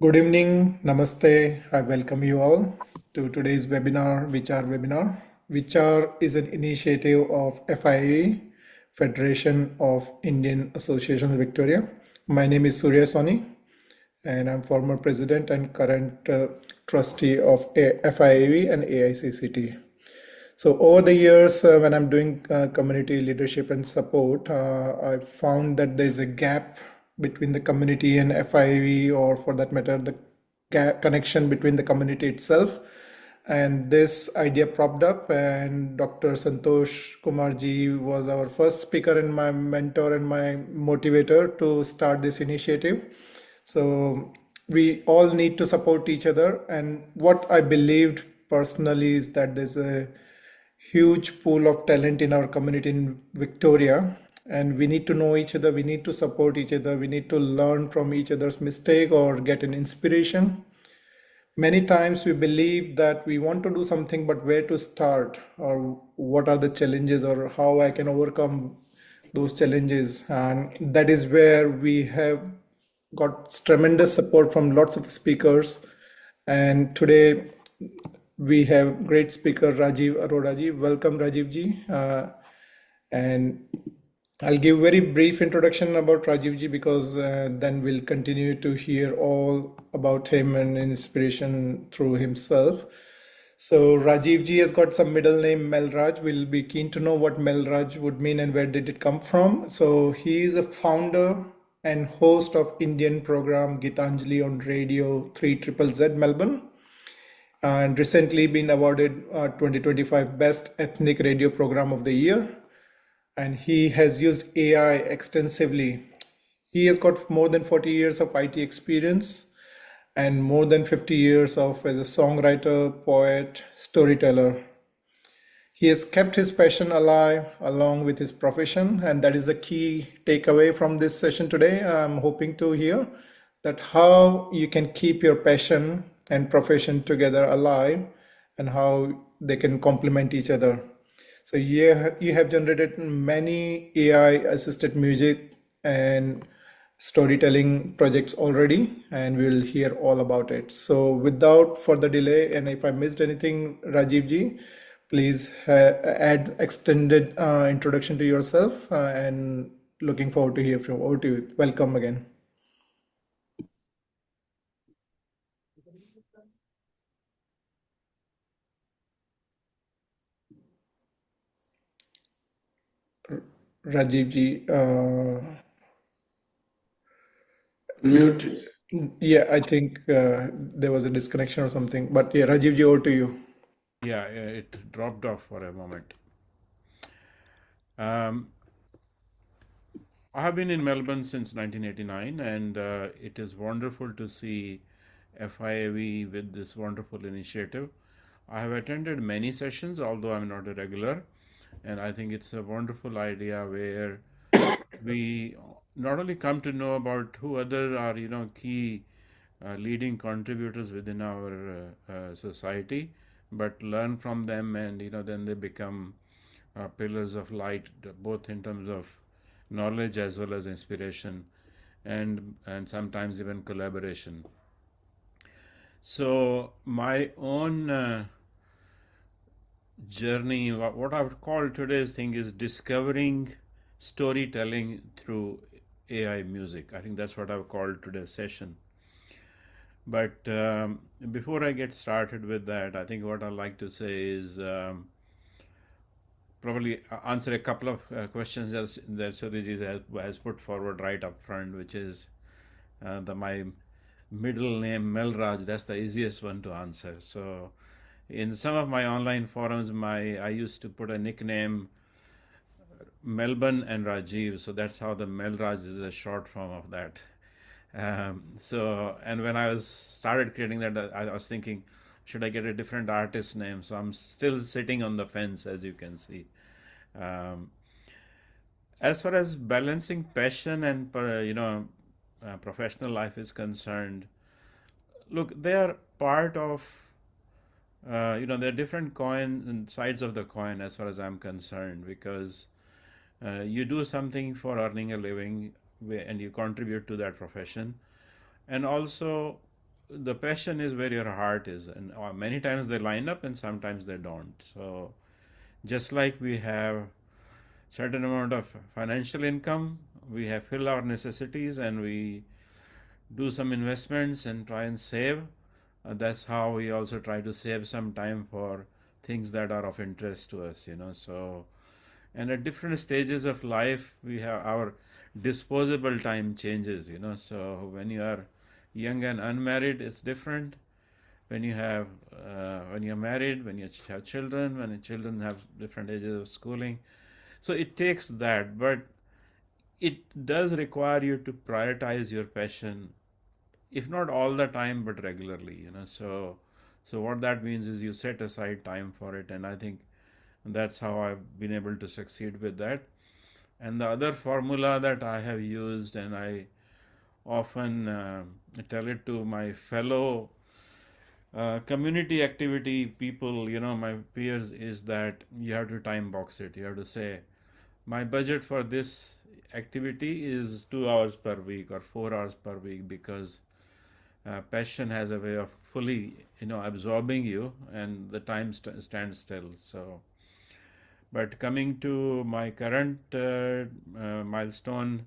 Good evening, Namaste. I welcome you all to today's webinar, VICHAR webinar. VICHAR is an initiative of FIA, Federation of Indian Associations Victoria. My name is Surya Soni, and I'm former president and current trustee of FIAV and AICCT. So over the years, when I'm doing community leadership and support, I found that there's a gap between the community and FIV, or for that matter, the connection between the community itself. And this idea propped up, and Dr. Santosh Kumarji was our first speaker and my mentor and my motivator to start this initiative. So we all need to support each other. And what I believed personally is that there's a huge pool of talent in our community in Victoria, and we need to know each other, we need to support each other, we need to learn from each other's mistake or get an inspiration. Many times we believe that we want to do something, but where to start, or what are the challenges, or how I can overcome those challenges. And that is where we have got tremendous support from lots of speakers. And today we have great speaker Rajeev Arora ji. Welcome, Rajeev ji. And I'll give very brief introduction about Rajeev ji, because then we'll continue to hear all about him and inspiration through himself. So Rajeev ji has got some middle name MelRaj. We'll be keen to know what MelRaj would mean and where did it come from. So he is a founder and host of Indian program Geetanjali on Radio 3ZZZ Melbourne, and recently been awarded 2025 Best Ethnic Radio Program of the Year. And he has used AI extensively. He has got more than 40 years of IT experience and more than 50 years of as a songwriter, poet, storyteller. He has kept his passion alive along with his profession, and that is the key takeaway from this session today. I'm hoping to hear that how you can keep your passion and profession together alive, and how they can complement each other. So you have generated many AI assisted music and storytelling projects already, and we will hear all about it. So without further delay, and if I missed anything, Rajiv ji, please add extended introduction to yourself, and looking forward to hear from over to you. Welcome again. Rajiv ji, Mute. yeah, I think there was a disconnection or something, but yeah, Rajiv ji, over to you. Yeah, it dropped off for a moment. Um, I have been in Melbourne since 1989, and it is wonderful to see FIAV with this wonderful initiative. I have attended many sessions, although I'm not a regular, and I think it's a wonderful idea where we not only come to know about who other are, key leading contributors within our society, but learn from them, and then they become pillars of light, both in terms of knowledge as well as inspiration, and sometimes even collaboration. So my own journey, what I would call today's thing, is discovering storytelling through AI music. I think that's what I've called today's session. But before I get started with that, I think what I'd like to say is probably answer a couple of questions that Suryaji has put forward right up front, which is my middle name MelRaj. That's the easiest one to answer. So in some of my online forums, I used to put a nickname Melbourne and Rajeev. So that's how the MelRaj is a short form of that. And when I was started creating that, I was thinking, should I get a different artist name? So I'm still sitting on the fence, as you can see. As far as balancing passion and professional life is concerned, look, they are part of there are different coin and sides of the coin as far as I'm concerned, because you do something for earning a living and you contribute to that profession, and also the passion is where your heart is, and many times they line up and sometimes they don't. So just like we have certain amount of financial income, we have fill our necessities and we do some investments and try and save. That's how we also try to save some time for things that are of interest to us, So, and at different stages of life, we have our disposable time changes, So when you are young and unmarried, it's different. When you have, when you're married, when you have children, when your children have different ages of schooling, so it takes that, but it does require you to prioritize your passion, if not all the time, but regularly, So what that means is you set aside time for it, and I think that's how I've been able to succeed with that. And the other formula that I have used, and I often tell it to my fellow community activity people, my peers, is that you have to time box it. You have to say, my budget for this activity is 2 hours per week or 4 hours per week, because passion has a way of fully, absorbing you, and the time stands still. So, but coming to my current milestone,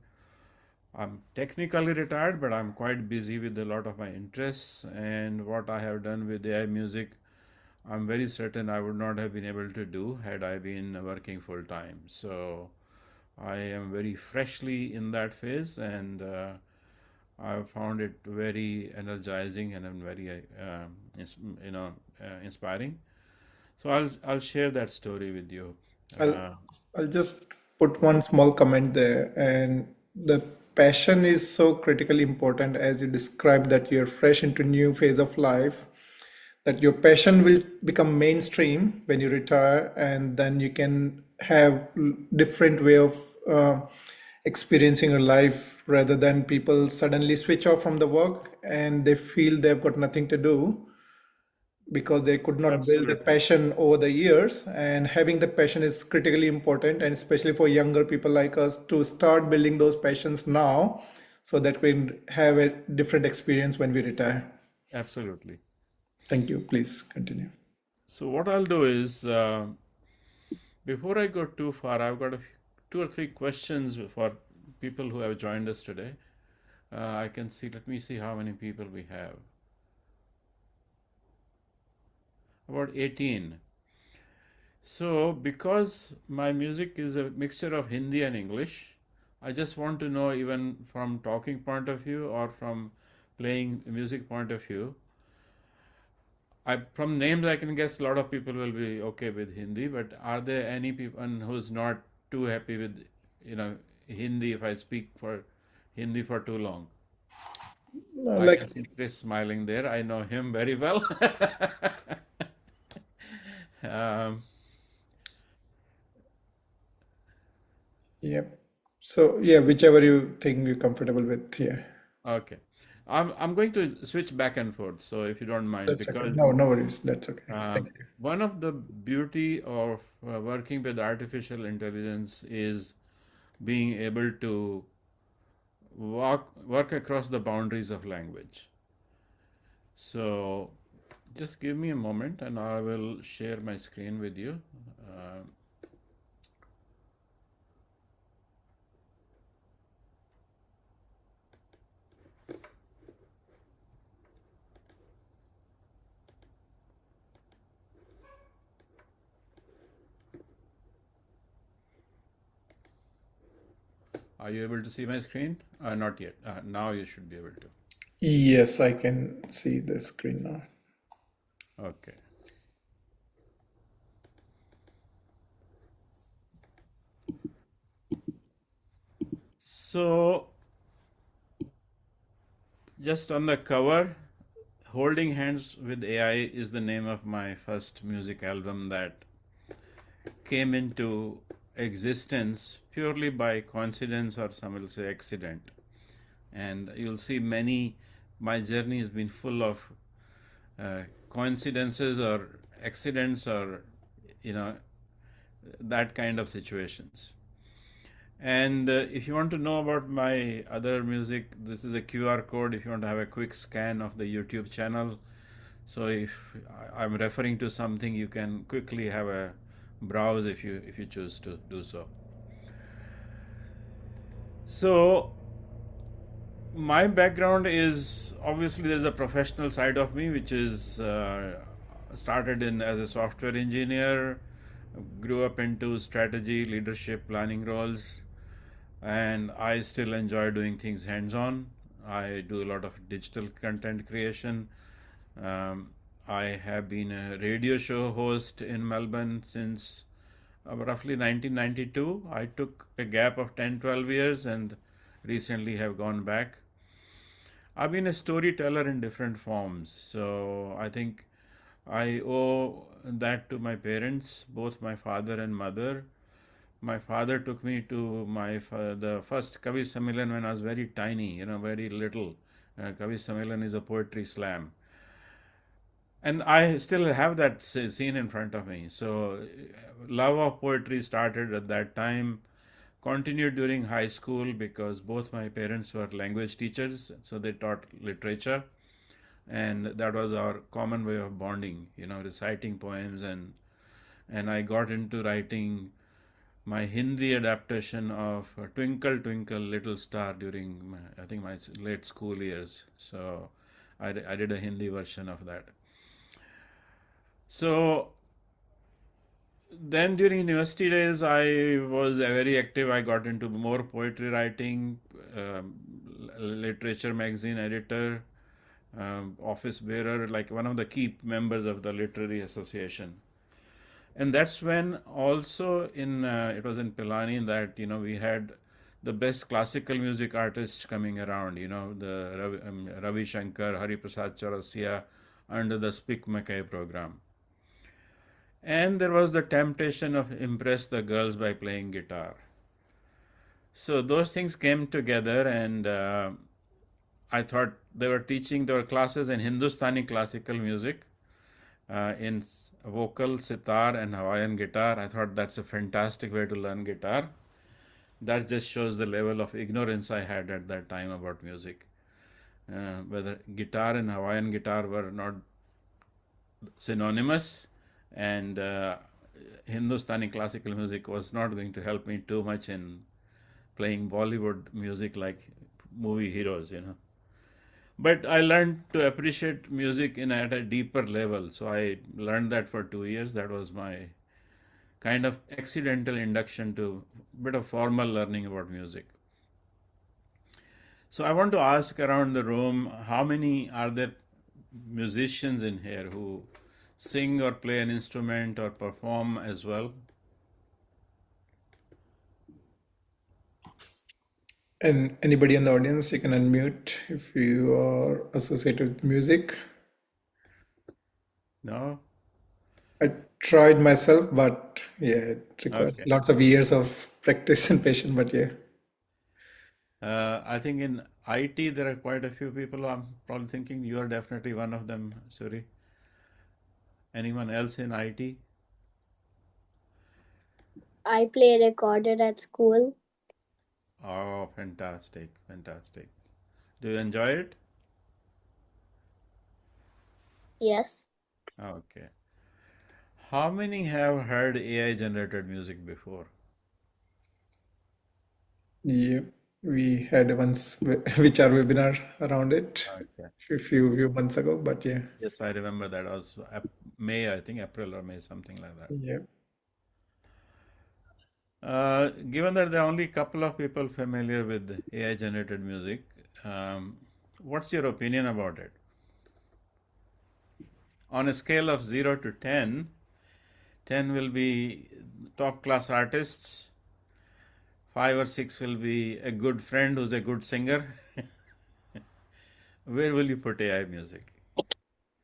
I'm technically retired, but I'm quite busy with a lot of my interests and what I have done with AI music. I'm very certain I would not have been able to do had I been working full time. So I am very freshly in that phase, and I found it very energizing and very, inspiring. So I'll share that story with you. I'll Uh, I'll just put one small comment there. And the passion is so critically important, as you described that you're fresh into new phase of life, that your passion will become mainstream when you retire, and then you can have different way of experiencing your life, rather than people suddenly switch off from the work and they feel they've got nothing to do because they could not build the Absolutely. passion over the years. And having that passion is critically important, and especially for younger people like us to start building those passions now, so that we can have a different experience when we retire. Absolutely. Thank you. Please continue. So what I'll do is, before I go too far, I've got two or three questions for people who have joined us today. I can see. Let me see how many people we have. About 18. So, because my music is a mixture of Hindi and English, I just want to know, even from talking point of view or from playing music point of view. From names, I can guess a lot of people will be okay with Hindi, but are there any people who's not too happy with, Hindi if I speak for Hindi for too long? I Like, can see Chris smiling there. I know him very well. um, yep. So yeah, whichever you think you're comfortable with. Yeah, okay. I'm going to switch back and forth, so if you don't mind, that's okay. because No, no worries. That's okay. uh, Thank you. one of the beauty of working with artificial intelligence is being able to work across the boundaries of language. So just give me a moment and I will share my screen with you. Uh, are you able to see my screen? Not yet. Now you should be able to. Yes, I can see the screen now. Okay. So just on the cover, Holding Hands with AI is the name of my first music album that came into existence purely by coincidence, or some will say accident. And you'll see my journey has been full of coincidences or accidents, or, you know, that kind of situations. And if you want to know about my other music, this is a QR code if you want to have a quick scan of the YouTube channel. So if I'm referring to something, you can quickly have a browse if you choose to do so. So my background is obviously there's a professional side of me, which is started in as a software engineer, grew up into strategy, leadership, planning roles, and I still enjoy doing things hands-on. I do a lot of digital content creation. Um, I have been a radio show host in Melbourne since roughly 1992. I took a gap of 10, 12 years and recently have gone back. I've been a storyteller in different forms. So I think I owe that to my parents, both my father and mother. My father took me to the first Kavi Sammelan when I was very tiny, very little. Kavi Sammelan is a poetry slam. And I still have that scene in front of me. So, love of poetry started at that time, continued during high school because both my parents were language teachers, so they taught literature, and that was our common way of bonding, reciting poems, and I got into writing my Hindi adaptation of Twinkle Twinkle Little Star during I think my late school years. So I did a Hindi version of that. So then during university days, I was very active. I got into more poetry writing, literature magazine editor, office bearer, like one of the key members of the literary association. And that's when also in it was in Pilani that we had the best classical music artists coming around. The Ravi Shankar, Hari Prasad Chaurasia under the Speak Mackay program. And there was the temptation of impress the girls by playing guitar. So those things came together, and I thought there were classes in Hindustani classical music, in vocal, sitar, and Hawaiian guitar. I thought that's a fantastic way to learn guitar. That just shows the level of ignorance I had at that time about music. Whether guitar and Hawaiian guitar were not synonymous, and Hindustani classical music was not going to help me too much in playing Bollywood music like movie heroes. But I learned to appreciate music at a deeper level. So I learned that for 2 years. That was my kind of accidental induction to a bit of formal learning about music. So I want to ask around the room, how many are there musicians in here who sing or play an instrument or perform as well? And anybody in the audience, you can unmute if you are associated with music. No? I tried myself, but yeah, it requires Okay. lots of years of practice and patience. But yeah, I think in IT there are quite a few people. I'm probably thinking you are definitely one of them, Suri. Anyone else in IT? I play recorder at school. Oh, fantastic, fantastic. Do you enjoy it? Yes. Okay. How many have heard AI generated music before? yeah, we had once VICHAR webinar around it Okay. few months ago. But yeah, Yes, I remember that. Was May, I think April or May, something like that. yeah. Given that there are only a couple of people familiar with AI generated music, what's your opinion about it? On a scale of 0 to 10, 10 will be top class artists, 5 or 6 will be a good friend who's a good singer. Where will you put AI music?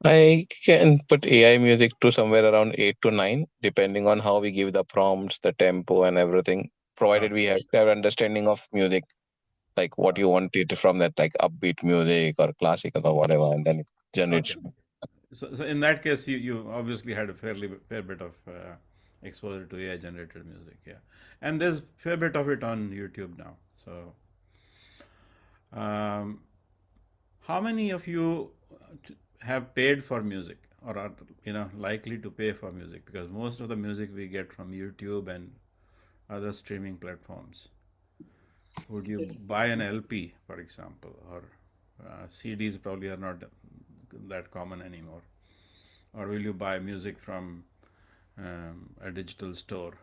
I can put AI music to somewhere around 8 to 9, depending on how we give the prompts, the tempo, and everything. Provided we have clear understanding of music, like what you want it from that, like upbeat music or classical or whatever, and then it generates. Okay. So in that case, you obviously had a fair bit of exposure to AI generated music. Yeah, and there's fair bit of it on YouTube now. So, um, how many of you have paid for music or are likely to pay for music? Because most of the music we get from YouTube and other streaming platforms. Would you buy an LP, for example, or CDs probably are not that common anymore, or will you buy music from a digital store?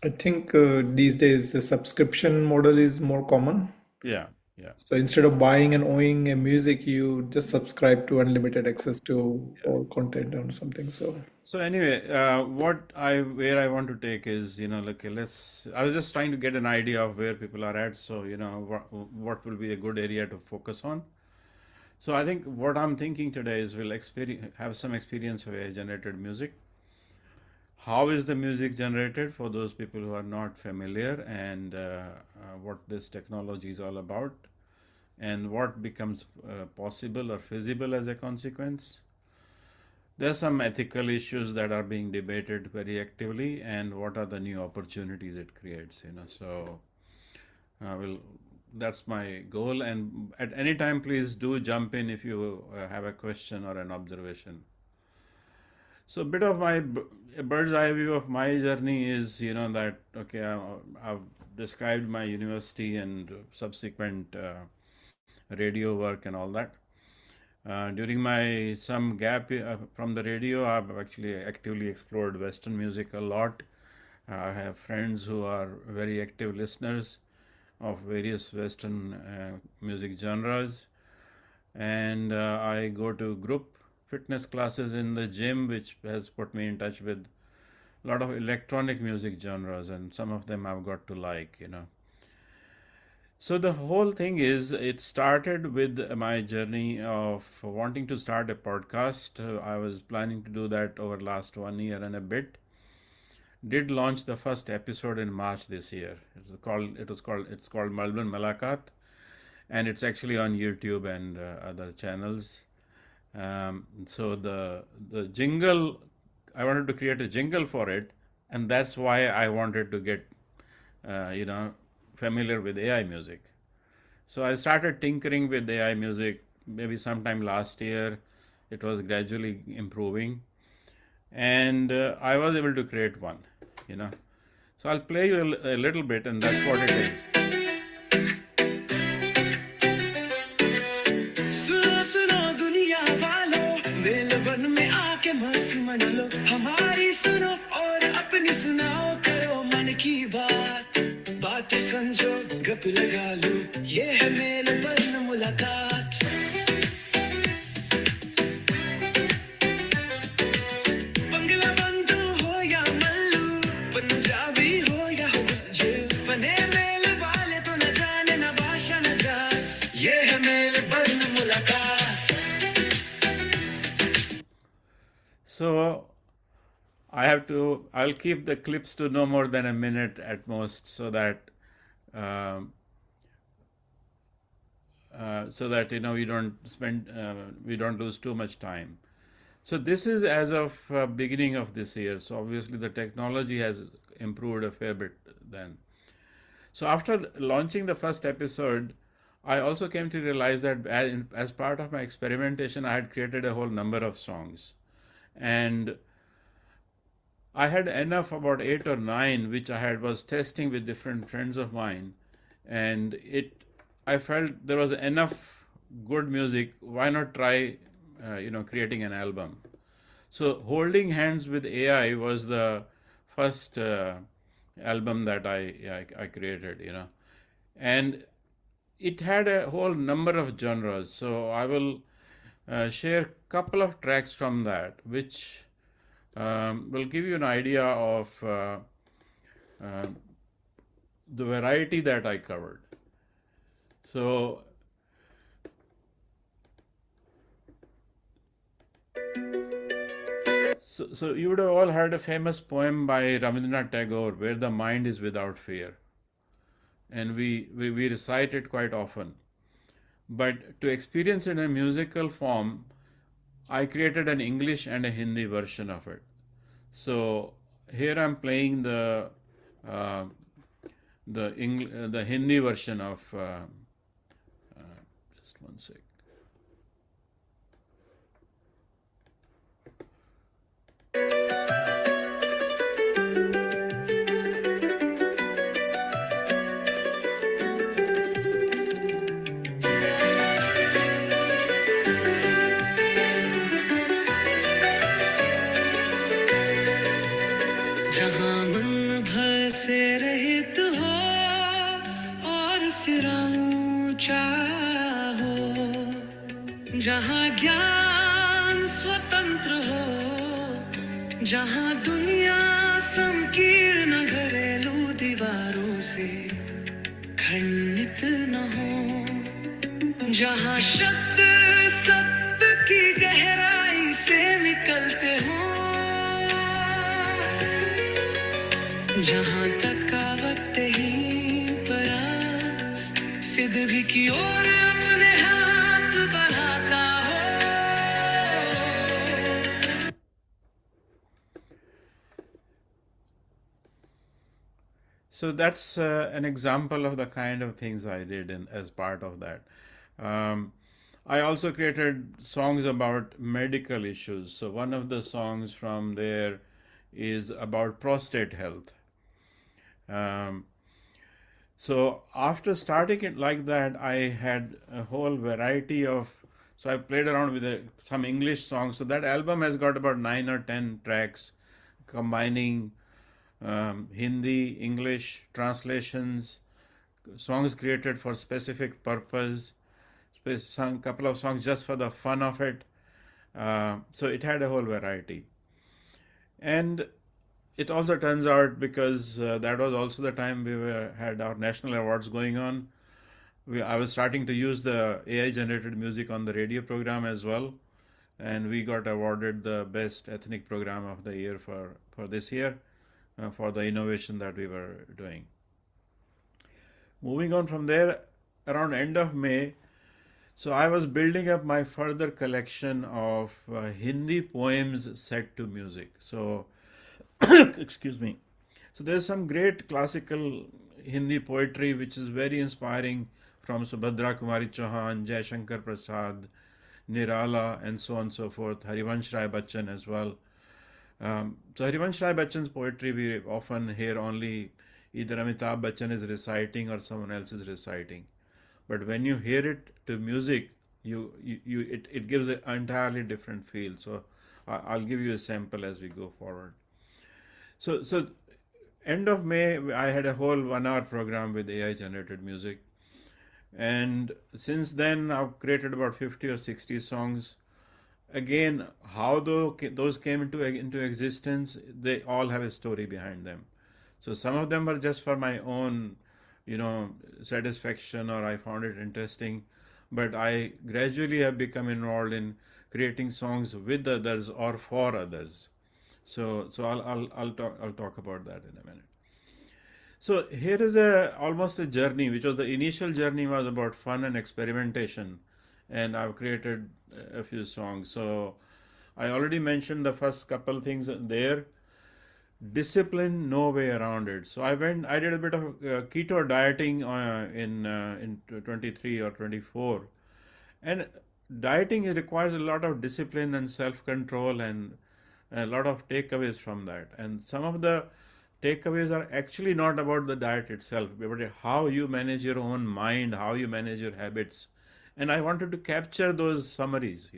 I think these days the subscription model is more common. Yeah, yeah, So instead of buying and owning a music, you just subscribe to unlimited access to yeah. all content or something. So So anyway, where I want to take is, like, I was just trying to get an idea of where people are at. So what will be a good area to focus on. So I think what I'm thinking today is we'll have some experience of AI generated music. How is the music generated for those people who are not familiar, and what this technology is all about, and what becomes possible or feasible as a consequence. There are some ethical issues that are being debated very actively, and what are the new opportunities it creates. So well, that's my goal. And at any time, please do jump in if you have a question or an observation. So a bit of a bird's eye view of my journey is, that okay, I've described my university and subsequent radio work and all that. During my some gap from the radio, I've actually actively explored Western music a lot. I have friends who are very active listeners of various Western music genres, and I go to group fitness classes in the gym, which has put me in touch with a lot of electronic music genres, and some of them I've got to like. So the whole thing is, it started with my journey of wanting to start a podcast. I was planning to do that over last 1 year and a bit. Did launch the first episode in March this year. It's called Melbourne Malakat, and it's actually on YouTube and other channels. So the jingle, I wanted to create a jingle for it, and that's why I wanted to get familiar with AI music. So I started tinkering with AI music maybe sometime last year. It was gradually improving, and I was able to create one. You know, so I'll play you a little bit, and that's what it is. सुनो सुनो दुनिया वालों, Melbourne में आके मस्त मना लो, हमारी सुनो और अपनी सुनाओ, करो मन की बात, बातें समझो, गप लगा लो, ये है मेलबर्न मुलाकात। बंगला बंधु हो या मल्लू, पंजाबी हो या हुज्जे, बने मेल वाले तो न जाने न भाषा न जात, ये है मेलबर्न मुलाकात। So I'll keep the clips to no more than a minute at most, so that we don't lose too much time. So this is as of beginning of this year. So obviously the technology has improved a fair bit then. So after launching the first episode, I also came to realize that as part of my experimentation, I had created a whole number of songs, and I had enough, about 8 or 9, which was testing with different friends of mine, and I felt there was enough good music. Why not try, creating an album? So holding hands with AI was the first album that I created, and it had a whole number of genres. So I will share a couple of tracks from that, which will give you an idea of the variety that I covered. So you would have all heard a famous poem by Rabindranath Tagore, "Where the mind is without fear," and we recite it quite often. But to experience it in a musical form, I created an English and a Hindi version of it. So here I'm playing uh, the Hindi version of just one sec. जहाँ मन भर से रहित हो और सिरा ऊंचा हो, जहाँ ज्ञान स्वतंत्र हो, जहाँ दुनिया संकीर्ण घरेलू दीवारों से खंडित न हो, जहाँ शब्द सत्य की गहराई से निकलते हो, जहाँ तकावत ही प्रयास सिद्धि की ओर अपने हाथ बढ़ाता हो. So that's an example of the kind of things I did as part of that. I also created songs about medical issues. So one of the songs from there is about prostate health. So after starting it like that, I had a whole variety of. So I played around with some English songs. So that album has got about 9 or 10 tracks, combining Hindi, English translations, songs created for specific purpose, some couple of songs just for the fun of it. So it had a whole variety. And it also turns out, because that was also the time had our national awards going on, I was starting to use the AI generated music on the radio program as well, and we got awarded the best ethnic program of the year for this year, for the innovation that we were doing. Moving on from there, around end of May, so I was building up my further collection of Hindi poems set to music. So excuse me. So there's some great classical Hindi poetry which is very inspiring, from Subhadra Kumari Chauhan, Jai Shankar Prasad, Nirala, and so on and so forth. Harivansh Rai Bachchan as well. So Harivansh Rai Bachchan's poetry we often hear only either Amitabh Bachchan is reciting or someone else is reciting. But when you hear it to music, it gives an entirely different feel. So I'll give you a sample as we go forward. So end of May, I had a whole 1 hour program with AI generated music. And since then, I've created about 50 or 60 songs. Again, how those came into existence, they all have a story behind them. So some of them were just for my own, satisfaction, or I found it interesting. But I gradually have become involved in creating songs with others or for others. So I'll talk about that in a minute. So here is almost a journey, which was the initial journey was about fun and experimentation, and I've created a few songs. So I already mentioned the first couple things there. Discipline, no way around it. So I did a bit of keto dieting in 23 or 24, and dieting requires a lot of discipline and self-control and a lot of takeaways from that. And some of the takeaways are actually not about the diet itself, but how you manage your own mind, how you manage your habits. And I wanted to capture those summaries,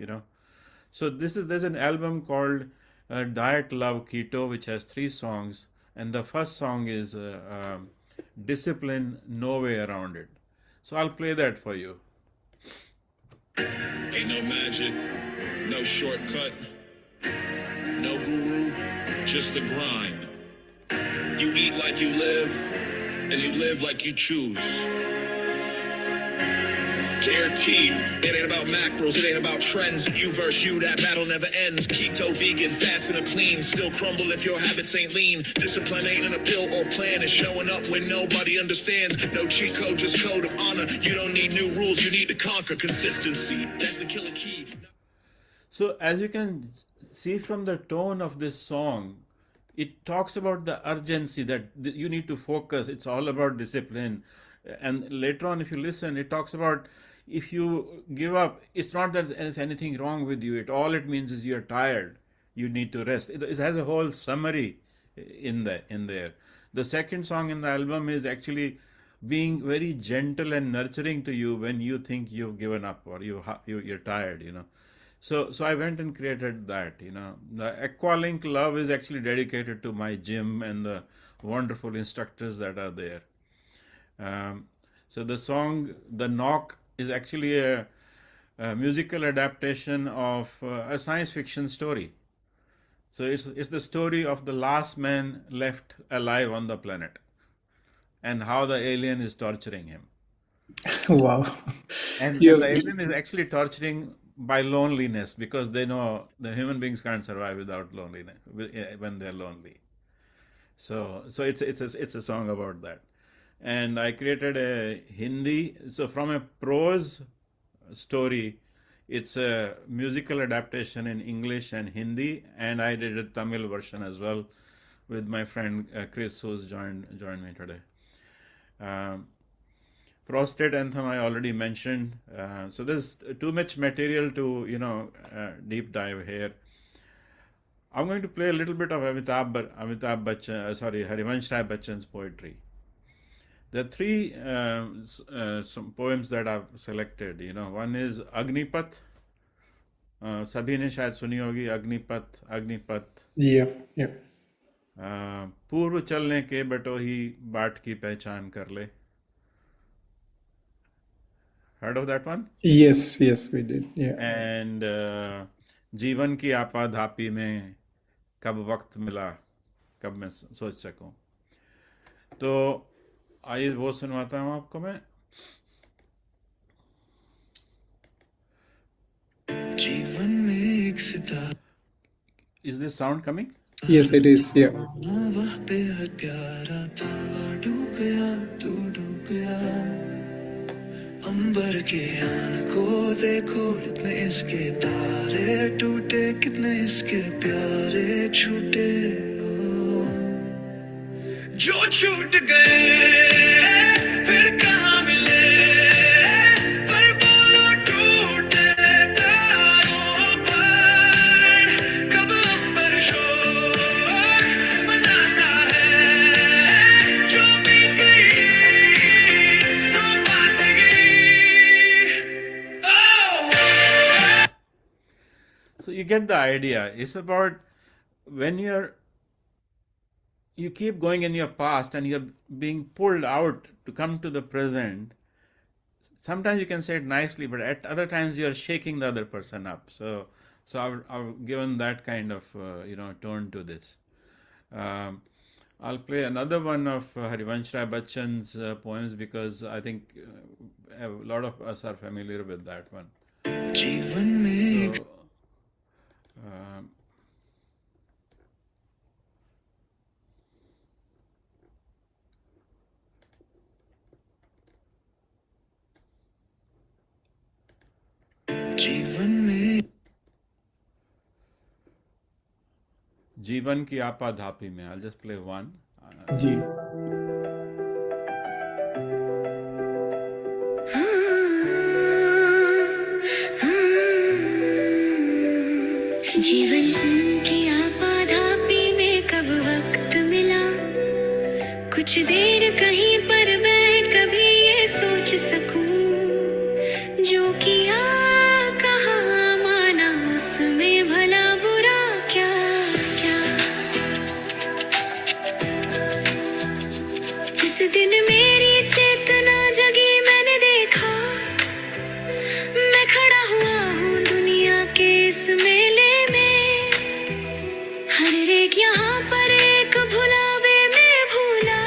So there's an album called Diet Love Keto, which has 3 songs. And the first song is Discipline, No Way Around It. So I'll play that for you. Ain't no magic, no shortcut, no guru, just the grind. You eat like you live, and you live like you choose. Guaranteed, it ain't about macros, it ain't about trends. You versus you, that battle never ends. Keto, vegan, fast and clean, still crumble if your habits ain't lean. Discipline ain't in a pill or plan, it's showing up when nobody understands. No cheat code, just code of honor. You don't need new rules, you need to conquer consistency. That's the killer key. So as you can see from the tone of this song, it talks about the urgency that you need to focus. It's all about discipline. And later on, if you listen, it talks about if you give up, it's not that there's anything wrong with you. It means is you're tired. You need to rest. It has a whole summary in there. The second song in the album is actually being very gentle and nurturing to you when you think you've given up or you're tired. So I went and created that. The Aqualink Love is actually dedicated to my gym and the wonderful instructors that are there. So the song The Knock is actually a musical adaptation of a science fiction story. So it's the story of the last man left alive on the planet and how the alien is torturing him. Wow. And You the alien is actually torturing by loneliness because they know the human beings can't survive without loneliness when they're lonely. So it's a song about that. And I created a Hindi. So from a prose story, it's a musical adaptation in English and Hindi, and I did a Tamil version as well with my friend Chris, who's joined me today. Prostate Anthem I already mentioned. So there's too much material to deep dive here. I'm going to play a little bit of Amitabh Bachchan, Harivansh Rai Bachchan's poetry. There are three some poems that I've selected. One is Agnipath. सभी ने शायद सुनी होगी Agnipath. Yeah, yeah. पूर्व चलने के बटोही बाट की पहचान कर ले. Heard of that one? Yes, we did. Yeah. And जीवन की आपाधापी में कब वक्त मिला, कब मैं सोच सकूं. तो आइए वो सुनवाता हूँ आपको मैं. जीवन में एक सितारा. Is this sound coming? Yes, it is. Yeah. वह बेहद प्यारा था, डूब गया तू डूब गया. अंबर के आन को देखो, कितने इसके तारे टूटे, कितने इसके प्यारे छूटे. जो छूट गए फिर कहाँ मिले, पर बोलो टूटे तारों पर. कब अंबर शोर मनाता है, जो बीत गई सो बात गई. Oh! So you get the idea. It's about when you keep going in your past and you're being pulled out to come to the present. Sometimes you can say it nicely, but at other times you're shaking the other person up. So I've given that kind of tone to this. I'll play another one of Harivansh Rai Bachchan's poems because I think a lot of us are familiar with that one. जीवन में So, जीवन में जीवन की आपाधापी में I'll just play one. जी. जीवन की आपाधापी में कब वक्त मिला, कुछ देर कहीं पर बैठ कभी ये सोच सकूं, जो किया कहाँ माना उसमें भला बुरा क्या क्या. जिस दिन मेरी चेतना जगी मैंने देखा, मैं खड़ा हुआ हूँ दुनिया के इस मेले में. हर एक यहाँ पर एक भुलावे में भूला,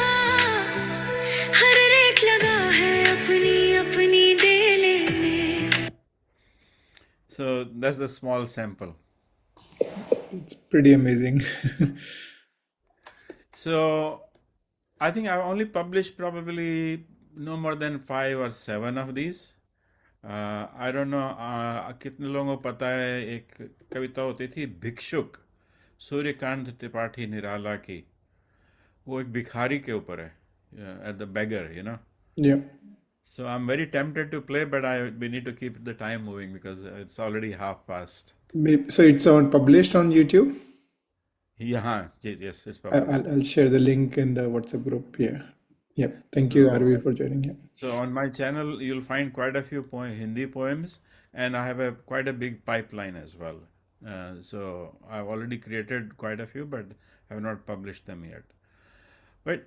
हर एक लगा है अपनी अपनी डेले में. So that's the small sample. It's pretty amazing. So I think I've only published probably no more than 5 or 7 of these. I don't know कितने लोगों को पता है एक कविता होती थी भिक्षुक. सूर्यकांत त्रिपाठी निराला की, वो एक भिखारी के ऊपर है, at the beggar, you know. Yeah. So I'm very tempted to play, but we need to keep the time moving because it's already half past. So it's on published on YouTube. Yeah, yes, it's I- published. I'll share the link in the WhatsApp group. Yeah. Yep. Thank you, So, Arvi, for joining. Yeah. so on my channel, you'll find quite a few Hindi poems, and I have quite a big pipeline as well. So I've already created quite a few, but have not published them yet. But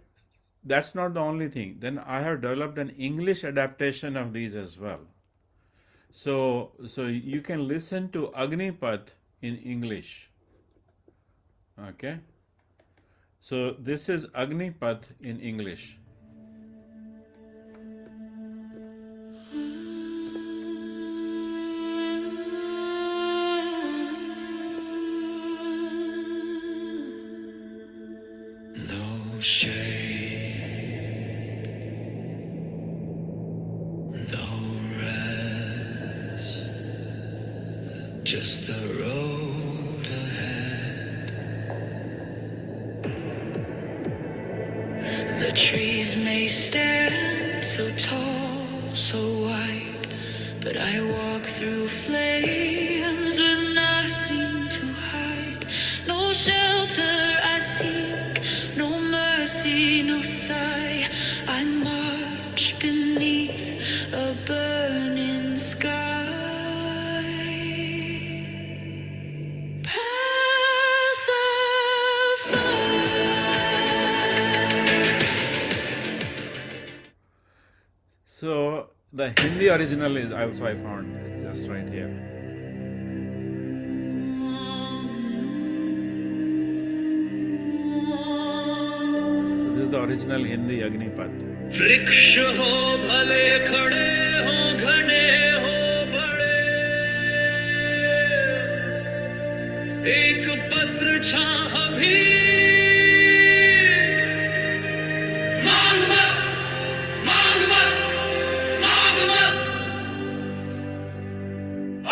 that's not the only thing. Then I have developed an English adaptation of these as well. So you can listen to Agnipath in English. Okay. So this is Agnipath in English. No shade, no rest, just the road ahead. The trees may stand so tall, so wide, but I walk through flames with nothing to hide. No shelter I seek, no mercy, no sigh. I march beneath a burning sky. Path of fire. So the Hindi original is also I found. It's just right here. So this is the original Hindi Agnipath. वृक्ष हो भले खड़े हो घने हो बड़े, एक पत्र छाह भी मांग मत, मांग मत, मांग मत।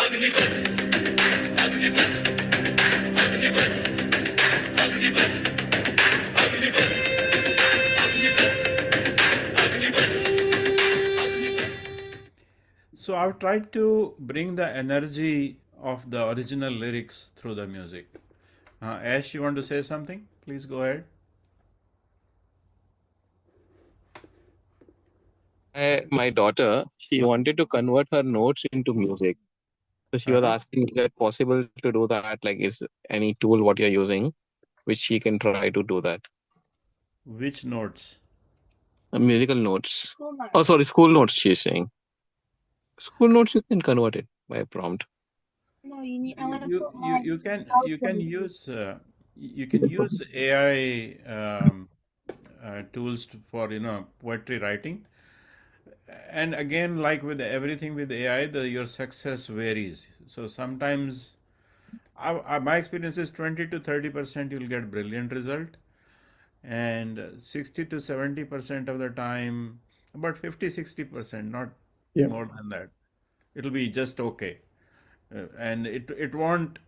Agnipath, Agnipath, Agnipath, Agnipath, Agnipath, So I've tried to bring the energy of the original lyrics through the music. Ash, you want to say something? Please go ahead. My daughter, she wanted to convert her notes into music. So she was asking, is it possible to do that? Like, is any tool what you're using, which she can try to do that? Which notes? Musical notes. Oh, sorry, school notes, she's saying. School notes, you can convert it by a prompt. No, you need. I want to You put my. you can use AI tools for poetry writing. And again, like with everything with AI, your success varies. So sometimes, my experience is 20 to 30% you'll get brilliant result, and 60 to 70% of the time, about 50-60%, not Yeah. more than that, it'll be just okay. And it won't,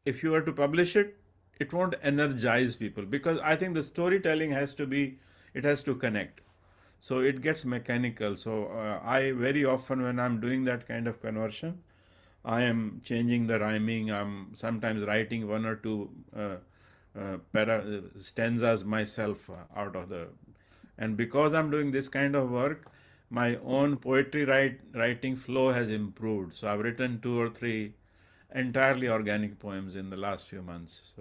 if you were to publish it, it won't energize people, because I think the storytelling has to connect. So it gets mechanical. So I very often, when I'm doing that kind of conversion, I am changing the rhyming. I'm sometimes writing one or two stanzas myself out of the. And because I'm doing this kind of work, my own poetry writing flow has improved. So I've written 2 or 3 entirely organic poems in the last few months.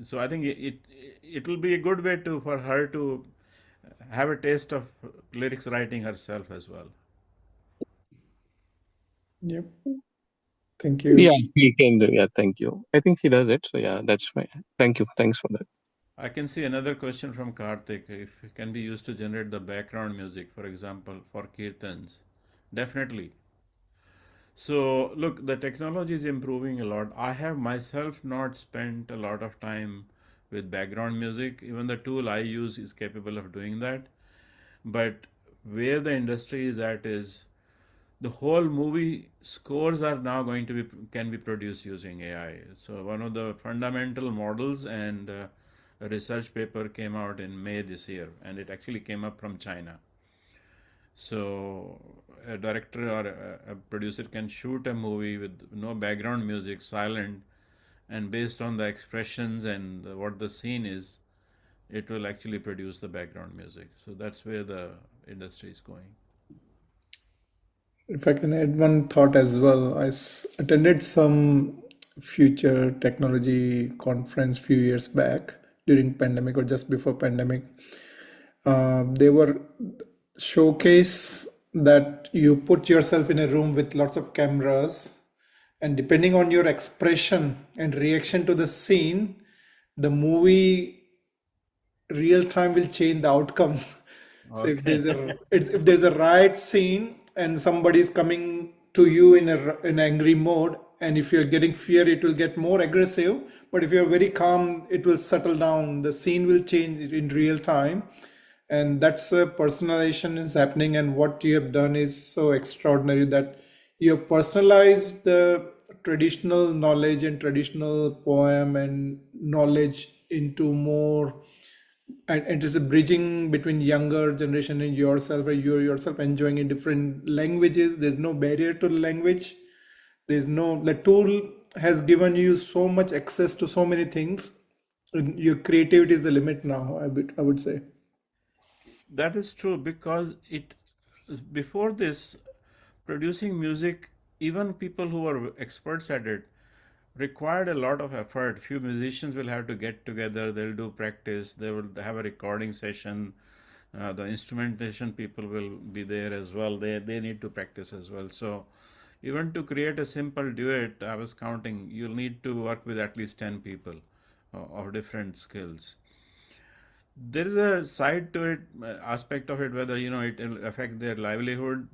So I think it will be a good way for her to have a taste of lyrics writing herself as well. Yep. Thank you. Yeah, we can do. Yeah, thank you. I think she does it. So yeah, that's fine. Thank you. Thanks for that. I can see another question from Karthik. If it can be used to generate the background music, for example, for kirtans. Definitely. So look, the technology is improving a lot. I have myself not spent a lot of time with background music. Even the tool I use is capable of doing that. But where the industry is at is the whole movie scores are now going to be can be produced using AI. So one of the fundamental models, and a research paper came out in May this year, and it actually came up from China. So a director or a producer can shoot a movie with no background music, silent, and based on the expressions and what the scene is, it will actually produce the background music. So that's where the industry is going. If I can add one thought as well, attended some future technology conference few years back during pandemic or just before pandemic. They were showcase that you put yourself in a room with lots of cameras, and depending on your expression and reaction to the scene, the movie real time will change the outcome. So Okay. if there's a riot scene and somebody is coming to you in angry mode, and if you're getting fear, it will get more aggressive. But if you're very calm, it will settle down. The scene will change in real time, and that's a personalization is happening. And what you have done is so extraordinary that you have personalized the traditional knowledge and traditional poem and knowledge into more, and it is a bridging between younger generation and yourself, or you're yourself enjoying in different languages. There's no barrier to language. There's no, the tool has given you so much access to so many things. And your creativity is the limit now, I would say. That is true, because it before this, producing music, even people who are experts at it, required a lot of effort. Few musicians will have to get together, they'll do practice, they will have a recording session. The instrumentation people will be there as well. They need to practice as well. So even to create a simple duet, I was counting, you'll need to work with at least 10 people of different skills. There is a side to it, aspect of it, whether it will affect their livelihood.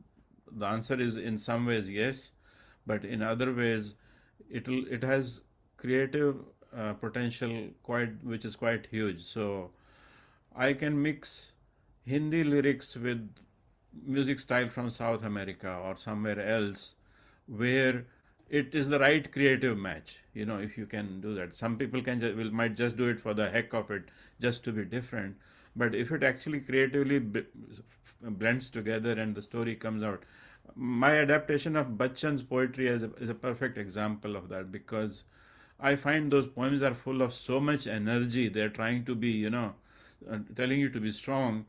The answer is in some ways yes, but in other ways it has creative potential, quite, which is quite huge. So I can mix Hindi lyrics with music style from South America or somewhere else, where it is the right creative match. If you can do that, some people might just do it for the heck of it, just to be different. But if it actually creatively blends together and the story comes out, my adaptation of Bachchan's poetry is a perfect example of that, because I find those poems are full of so much energy. They're trying to be, telling you to be strong.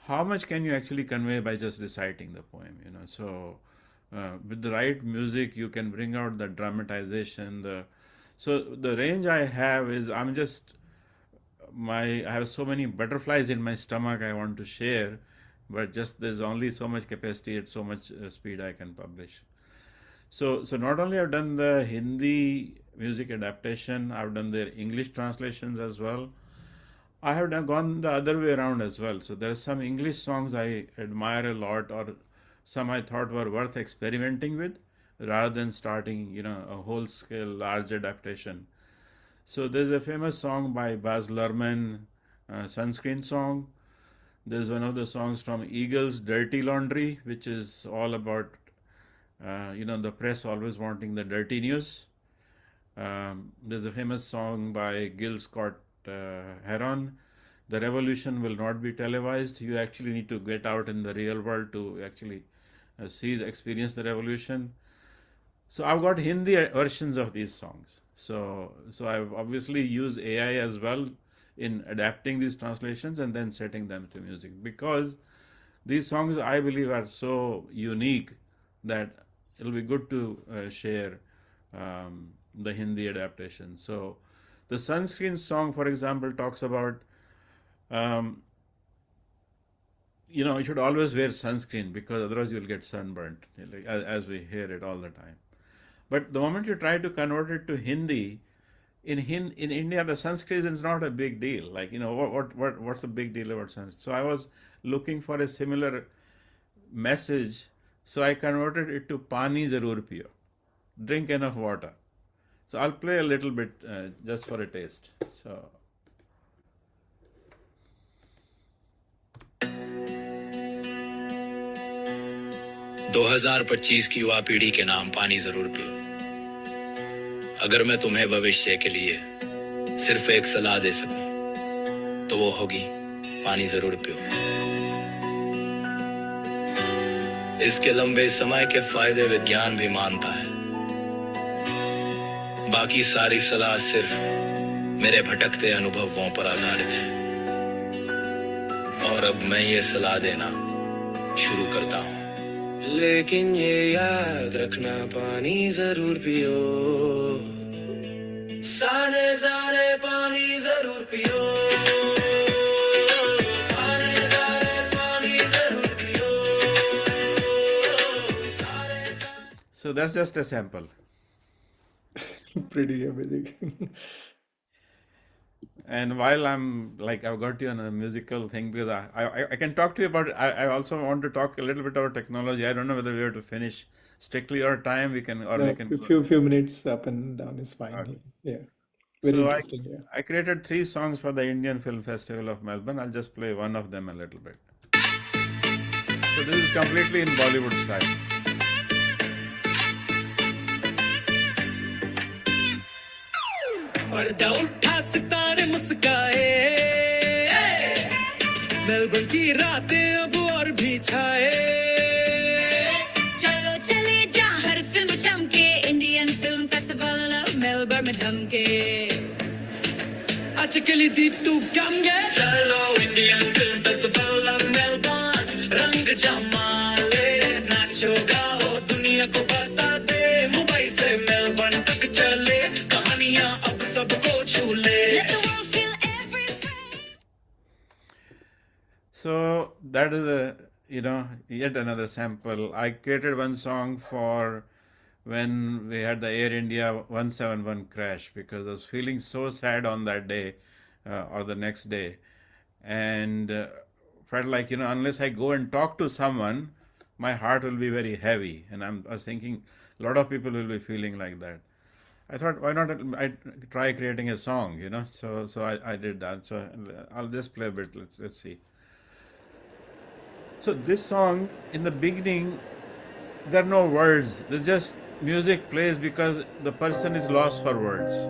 How much can you actually convey by just reciting the poem? So with the right music, you can bring out the dramatization. So the range I have is, I have so many butterflies in my stomach I want to share, but just there's only so much capacity at so much speed I can publish. So not only I've done the Hindi music adaptation, I've done their English translations as well. I have gone the other way around as well. So there are some English songs I admire a lot, or some I thought were worth experimenting with, rather than starting, a whole scale large adaptation. So there's a famous song by Baz Luhrmann, Sunscreen song. There's one of the songs from Eagles, Dirty Laundry, which is all about, the press always wanting the dirty news. There's a famous song by Gil Scott Heron, The Revolution Will Not Be Televised. You actually need to get out in the real world to actually experience the revolution. So I've got Hindi versions of these songs. So I've obviously used AI as well in adapting these translations and then setting them to music, because these songs I believe are so unique that it'll be good to share the Hindi adaptation. So the Sunscreen song, for example, talks about um, you should always wear sunscreen, because otherwise you'll get sunburnt, like, as we hear it all the time. But the moment you try to convert it to Hindi, in India, the sunscreen is not a big deal. Like, what's the big deal about sunscreen? So I was looking for a similar message, so I converted it to Pani Zarur Piyo. Drink enough water. So I'll play a little bit just for a taste. So. 2025 की युवा पीढ़ी के नाम पानी जरूर पियो। अगर मैं तुम्हें भविष्य के लिए सिर्फ एक सलाह दे सकूं तो वो होगी पानी जरूर पियो। इसके लंबे समय के फायदे विज्ञान भी मानता है। बाकी सारी सलाह सिर्फ मेरे भटकते अनुभवों पर आधारित है। और अब मैं ये सलाह देना शुरू करता हूं। लेकिन ये याद रखना पानी जरूर पियो। सारे सारे पानी जरूर पियो। सारे सारे पानी जरूर पियो। So that's just a sample. Pretty amazing. And while I'm like, I've got you on a musical thing because I can talk to you about, I also want to talk a little bit about technology. I don't know whether we have to finish strictly our time. We can, or we can. Few minutes up and down is fine. Okay. Yeah. Very So interesting. Yeah. I created 3 songs for the Indian Film Festival of Melbourne. I'll just play one of them a little bit. So this is completely in Bollywood style. पर्दा उठा सितारे मुस्काए, Melbourne की रातें अब और भी छाए। चलो चले जा हर फिल्म चमके, Indian film festival of Melbourne में धमके। आज के लिए दीप तू कम गए। चलो Indian film festival of Melbourne, रंग जमाले, नाचो गाओ, दुनिया को बता दे, मुंबई से मेलबर्न तक चले, कहानियां अब सबको छू ले। Let the world feel everything. So that is yet another sample. I created one song for when we had the Air India 171 crash because I was feeling so sad on that day or the next day, and felt like unless I go and talk to someone, my heart will be very heavy, and I was thinking a lot of people will be feeling like that. I thought, why not I try creating a song, so I did that. So I'll just play a bit. Let's see. So this song, in the beginning, there are no words. There's just music plays because the person is lost for words.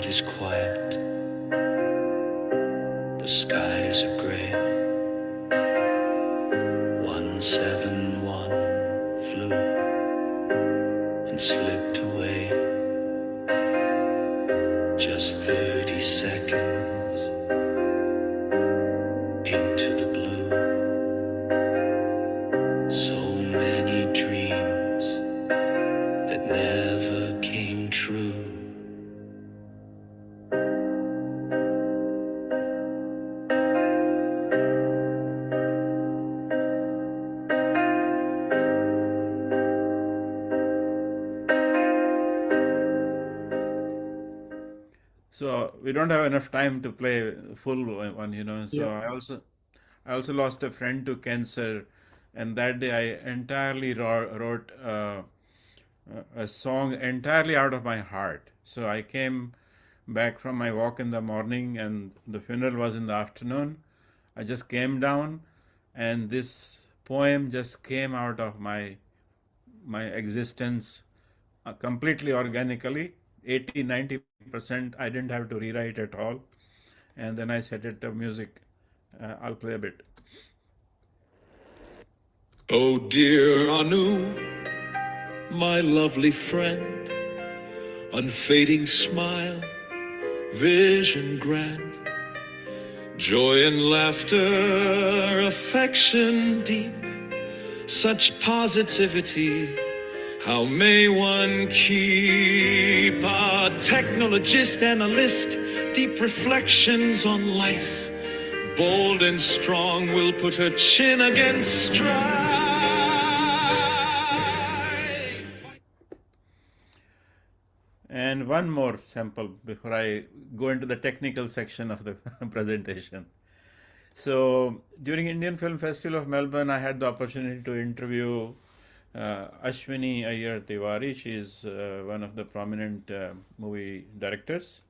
Is quiet, the skies are gray. 171 flew and slipped away. Just 30 seconds into the blue. So many dreams that never came true. So we don't have enough time to play full one, So Yeah. I also lost a friend to cancer, and that day I entirely wrote a song entirely out of my heart. So I came back from my walk in the morning, and the funeral was in the afternoon. I just came down, and this poem just came out of my existence completely organically. 80-90% I didn't have to rewrite at all, and then I set it to music. I'll play a bit. Oh dear Anu, my lovely friend, unfading smile, vision grand, joy and laughter, affection deep, such positivity. How may one keep a technologist, analyst, deep reflections on life, bold and strong, will put her chin against strife. And one more sample before I go into the technical section of the presentation. So during Indian Film Festival of Melbourne, I had the opportunity to interview Ashwini Iyer Tiwari. She is one of the prominent movie directors.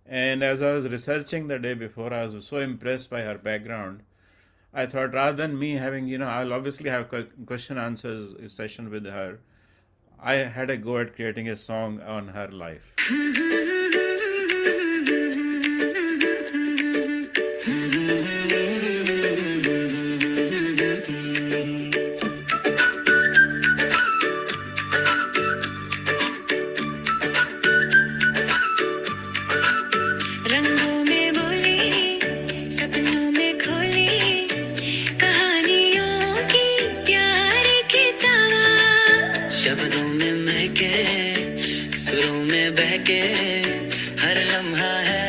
And as I was researching the day before, I was so impressed by her background. I thought rather than me having, I'll obviously have question answers session with her. I had a go at creating a song on her life. रंगों में बोली सपनों में खोली कहानियों की प्यार की तावा शब्दों में महके सुरों में बहके हर लम्हा है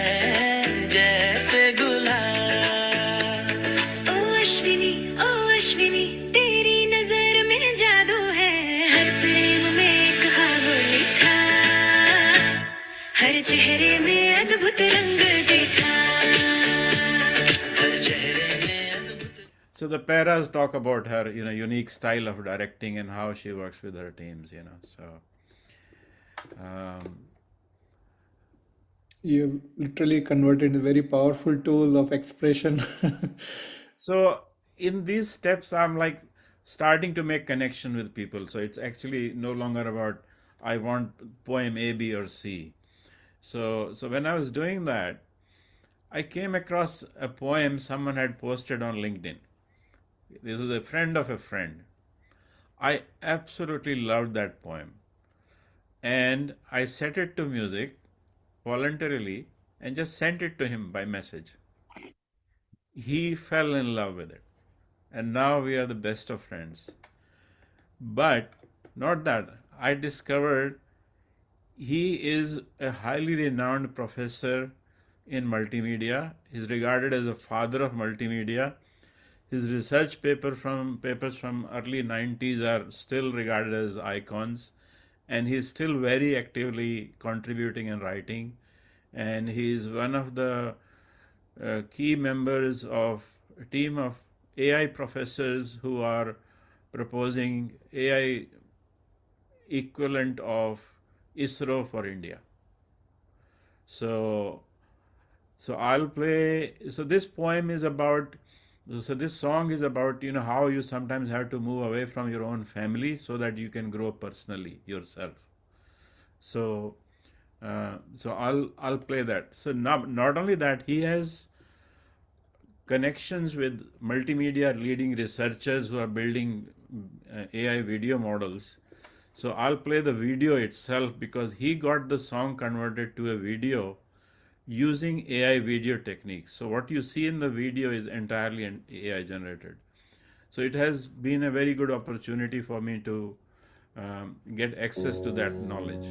जैसे गुलाब ओ अश्विनी तेरी नजर में जादू है हर फ्रेम में एक ख्वाब लिखा हर चेहरे में अद्भुत रंग देखा हर चेहरे में अद्भुत So the paras talk about her, unique style of directing and how she works with her teams, So You've literally converted a very powerful tool of expression. So in these steps, I'm like starting to make connection with people. So it's actually no longer about I want poem A, B, or C. So when I was doing that, I came across a poem someone had posted on LinkedIn. This is a friend of a friend. I absolutely loved that poem. And I set it to music voluntarily and just sent it to him by message. He fell in love with it. And now we are the best of friends. But not that. I discovered he is a highly renowned professor in multimedia. He's regarded as a father of multimedia. His research papers from early 90s are still regarded as icons, and he's still very actively contributing and writing. And he is one of the key members of a team of AI professors who are proposing AI equivalent of ISRO for India. So I'll play. So this poem is about. So this song is about how you sometimes have to move away from your own family so that you can grow personally yourself. So I'll play that. So not only that, he has connections with multimedia leading researchers who are building AI video models. So I'll play the video itself because he got the song converted to a video using AI video techniques. So what you see in the video is entirely AI generated. So it has been a very good opportunity for me to get access to that knowledge.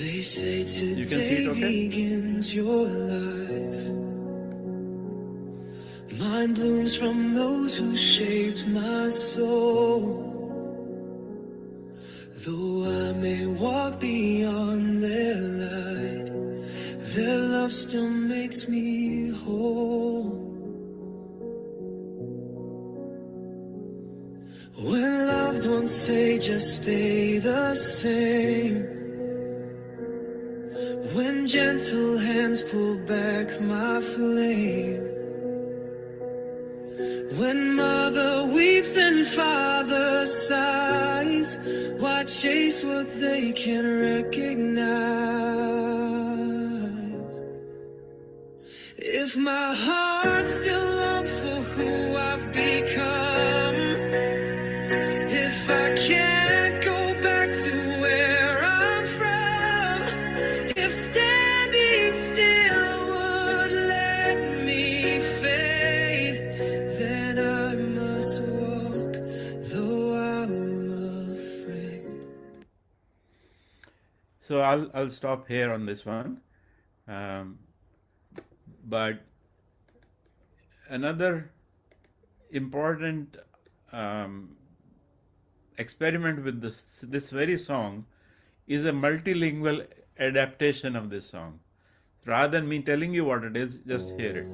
They say You can see it today okay? begins your life. Mine blooms from those who shaped my soul. Though I may walk beyond their light, their love still makes me whole. When loved ones say just stay the same, when gentle hands pull back my flame, when mother weeps and father sighs, why chase what they can recognize? If my heart still longs for who I've become, if I can't go back to where I'm from, if standing still would let me fade, then I must walk, though I'm afraid. So I'll stop here on this one. But another important experiment with this very song is a multilingual adaptation of this song. Rather than me telling you what it is, just hear it.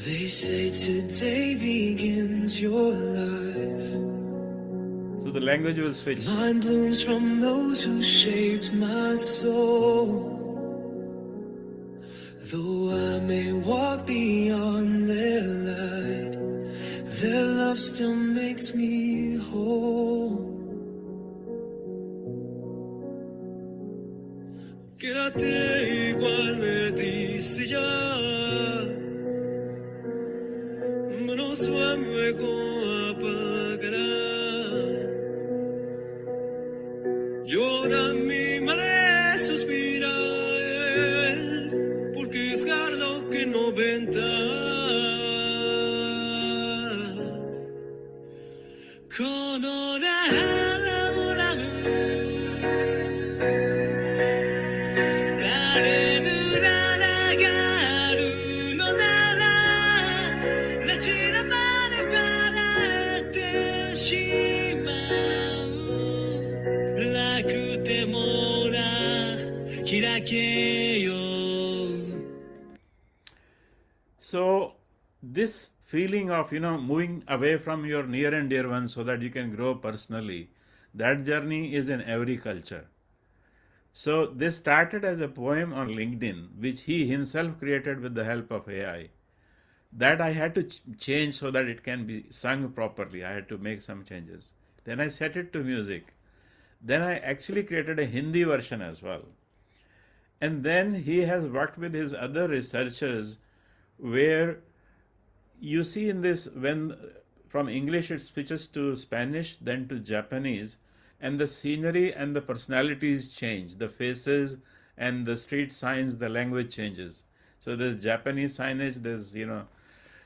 They say today begins your life. So the language will switch. Mine blooms from those who shaped my soul. Though I may walk beyond their light, their love still makes me whole. Quédate igual me dice ya. Menos luego apagará. Llora mi madre, suspira él, por juzgar lo que no venta. Con una So this feeling of moving away from your near and dear ones so that you can grow personally, that journey is in every culture. So this started as a poem on LinkedIn, which he himself created with the help of AI. That I had to change so that it can be sung properly. I had to make some changes. Then I set it to music. Then I actually created a Hindi version as well. And then he has worked with his other researchers where you see in this, when from English it switches to Spanish, then to Japanese, and the scenery and the personalities change, the faces and the street signs, the language changes. So there's Japanese signage, there's,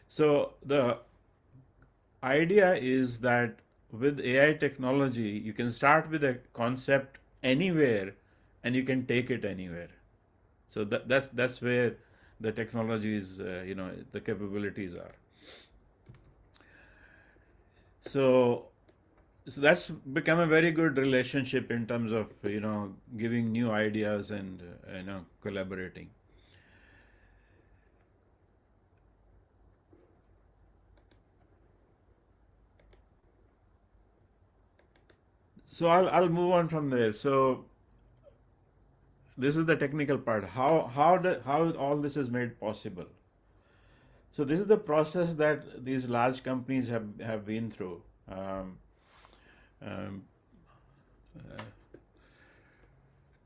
so the idea is that with AI technology, you can start with a concept anywhere and you can take it anywhere. So that's where the technologies, the capabilities are. So that's become a very good relationship in terms of giving new ideas and collaborating. So I'll move on from there. So this is the technical part. How all this is made possible. So this is the process that these large companies have been through.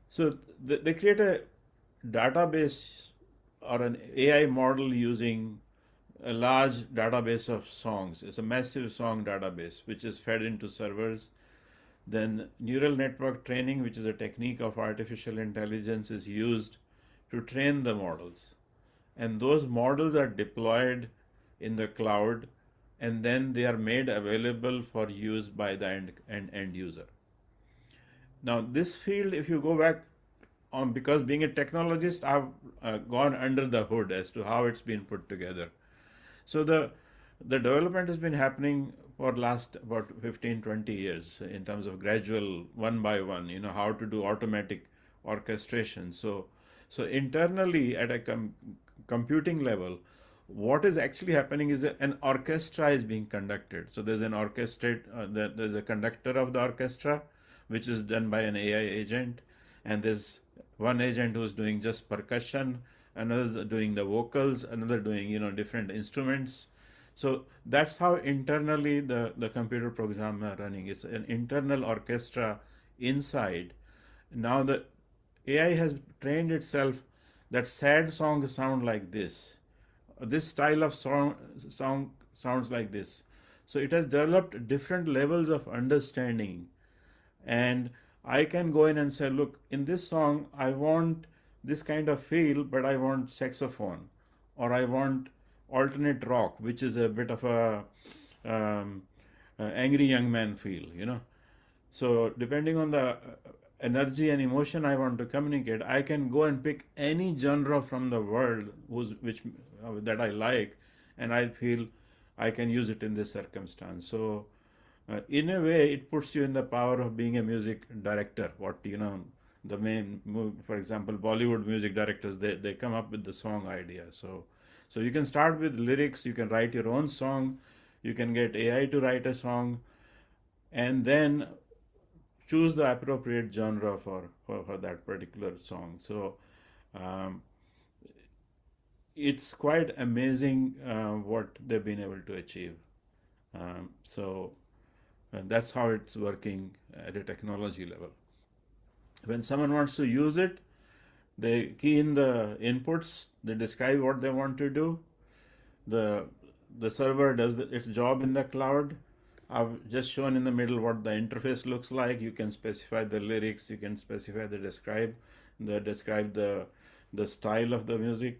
So they create a database or an AI model using a large database of songs. It's a massive song database which is fed into servers. Then neural network training, which is a technique of artificial intelligence, is used to train the models. And those models are deployed in the cloud, and then they are made available for use by the end user. Now this field, if you go back on, because being a technologist, I've gone under the hood as to how it's been put together. So the development has been happening for last about 15-20 years in terms of gradual, one by one, how to do automatic orchestration. So internally at a computing level, what is actually happening is that an orchestra is being conducted. So there's an there's a conductor of the orchestra, which is done by an AI agent, and there's one agent who's doing just percussion, another doing the vocals, another doing different instruments. So that's how internally the computer programs are running. It's an internal orchestra inside. Now the AI has trained itself that sad songs sound like this. This style of song sounds like this. So it has developed different levels of understanding. And I can go in and say, look, in this song, I want this kind of feel, but I want saxophone, or I want alternate rock, which is a bit of a angry young man feel, So depending on the energy and emotion I want to communicate, I can go and pick any genre from the world which that I like, and I feel I can use it in this circumstance. So in a way, it puts you in the power of being a music director. The main, for example, Bollywood music directors, they come up with the song idea. So you can start with lyrics, you can write your own song, you can get AI to write a song, and then choose the appropriate genre for that particular song. So um, it's quite amazing what they've been able to achieve. So that's how it's working at a technology level. When someone wants to use it, they key in the inputs, they describe what they want to do. The server does its job in the cloud. I've just shown in the middle what the interface looks like. You can specify the lyrics, you can specify the describe the style of the music,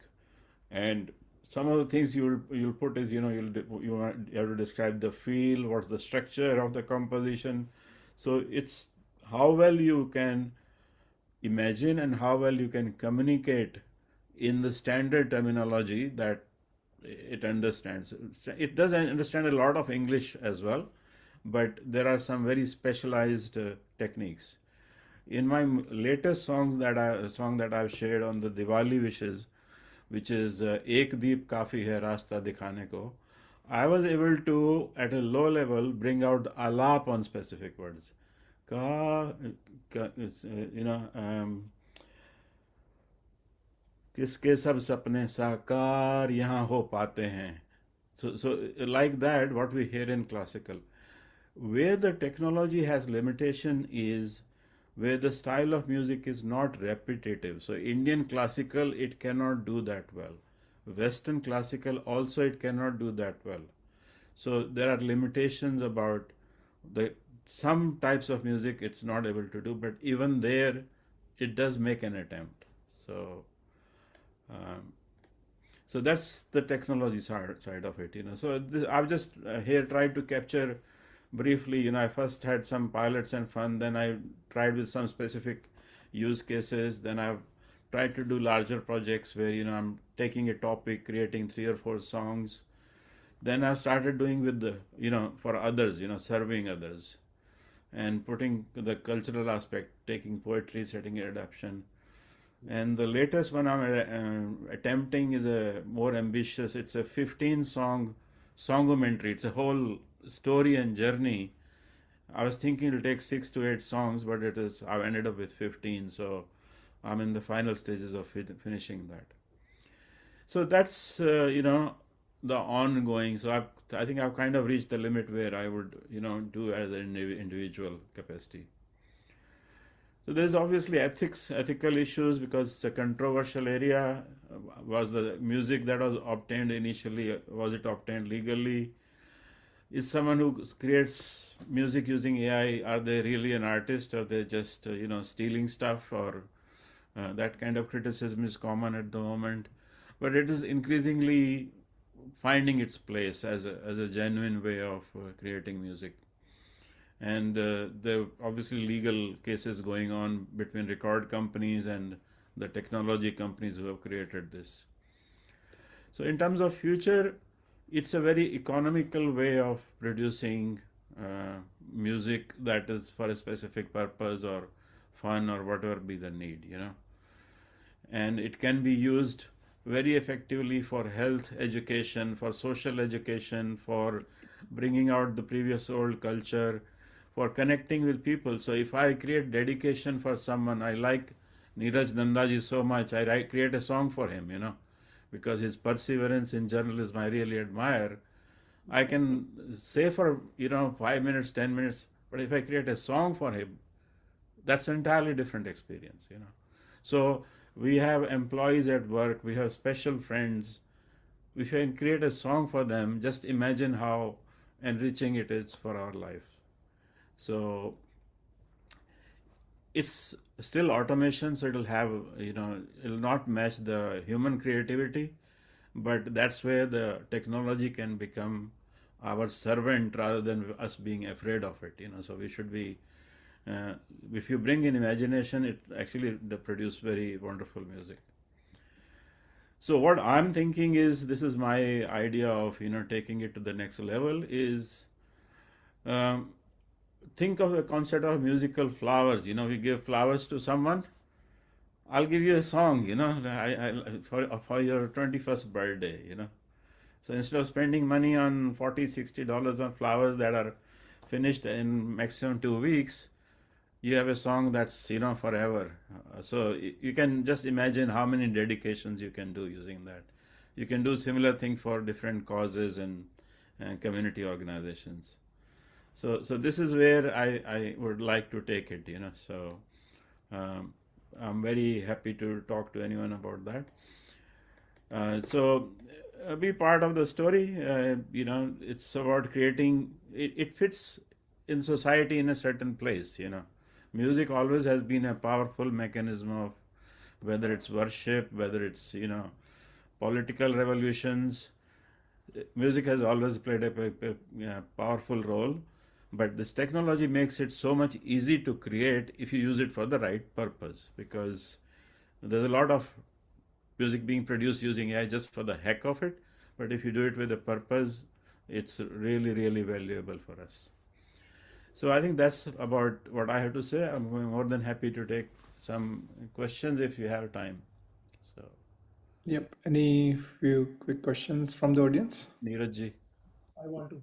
and some of the things you'll put is you have to describe the feel, what's the structure of the composition. So it's how well you can imagine and how well you can communicate in the standard terminology that it understands. It does understand a lot of English as well, but there are some very specialized techniques. In my latest song that I've shared on the Diwali wishes, which is Ek Deep Kafi Hai Rasta Dikhane Ko, I was able to, at a low level, bring out alap on specific words. किसके सब सपने साकार यहाँ हो पाते हैं. So like that, what we hear in classical. Where the technology has limitation is where the style of music is not repetitive. So Indian classical, it cannot do that well. Western classical also, it cannot do that well. So there are limitations about some types of music it's not able to do, but even there, it does make an attempt. So that's the technology side of it. So I've just here tried to capture briefly. I first had some pilots and fun, then I tried with some specific use cases, then I've tried to do larger projects where I'm taking a topic, creating 3 or 4 songs. Then I've started doing with the for others, serving others, and putting the cultural aspect, taking poetry, setting an adaptation. And the latest one I'm attempting is a more ambitious. It's a 15-song songomentary. It's a whole story and journey. I was thinking it'll take 6 to 8 songs, but I've ended up with 15. So I'm in the final stages of finishing that. So that's the ongoing. So I think I've kind of reached the limit where I would do as an individual capacity. So there's obviously ethical issues, because it's a controversial area. Was the music that was obtained initially, was it obtained legally? Is someone who creates music using AI, are they really an artist, or they just stealing stuff, or that kind of criticism is common at the moment. But it is increasingly finding its place as a genuine way of creating music. And there are obviously legal cases going on between record companies and the technology companies who have created this. So in terms of future, it's a very economical way of producing music that is for a specific purpose or fun or whatever be the need, And it can be used very effectively for health education, for social education, for bringing out the previous old culture, for connecting with people. So if I create dedication for someone, I like Neeraj Nandaji so much, I create a song for him, because his perseverance in journalism I really admire. I can say for 5 minutes, 10 minutes, but if I create a song for him, that's an entirely different experience. So we have employees at work, we have special friends. If I can create a song for them, just imagine how enriching it is for our life. So it's still automation, so it'll have it'll not match the human creativity, but that's where the technology can become our servant rather than us being afraid of it. So we should be. If you bring in imagination, it actually produce very wonderful music. So what I'm thinking is, this is my idea of taking it to the next level is, um, think of the concept of musical flowers. We give flowers to someone. I'll give you a song, for your 21st birthday. So instead of spending money on $40-$60 on flowers that are finished in maximum 2 weeks, you have a song that's forever. So you can just imagine how many dedications you can do using that. You can do similar thing for different causes and community organizations. So this is where I would like to take it. So um, I'm very happy to talk to anyone about that. So be part of the story. It's about creating. It fits in society in a certain place. Music always has been a powerful mechanism of, whether it's worship, whether it's political revolutions. Music has always played a powerful role. But this technology makes it so much easy to create if you use it for the right purpose, because there's a lot of music being produced using AI just for the heck of it. But if you do it with a purpose, it's really, really valuable for us. So I think that's about what I have to say. I'm more than happy to take some questions if you have time. So, Yep. Any few quick questions from the audience? Neeraj ji. I want to.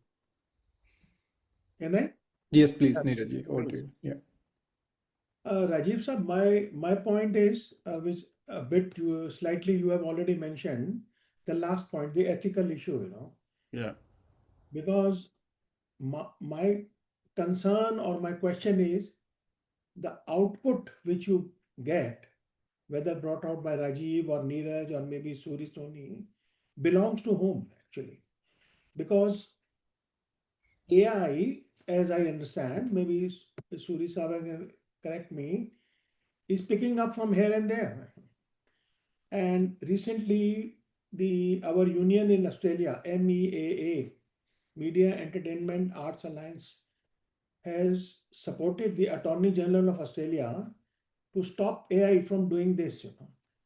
Can I? Yes, please, Neeraj ji. Over to Please. you. Yeah. Rajiv sir, my point is, which a bit slightly you have already mentioned, the last point, the ethical issue, Yeah. because my concern or my question is the output which you get, whether brought out by Rajiv or Neeraj or maybe Suri Soni, belongs to whom actually? Because AI, as I understand, maybe Suri Sahib can correct me, is picking up from here and there. And recently, our union in Australia, MEAA, Media Entertainment Arts Alliance, has supported the Attorney General of Australia to stop AI from doing this.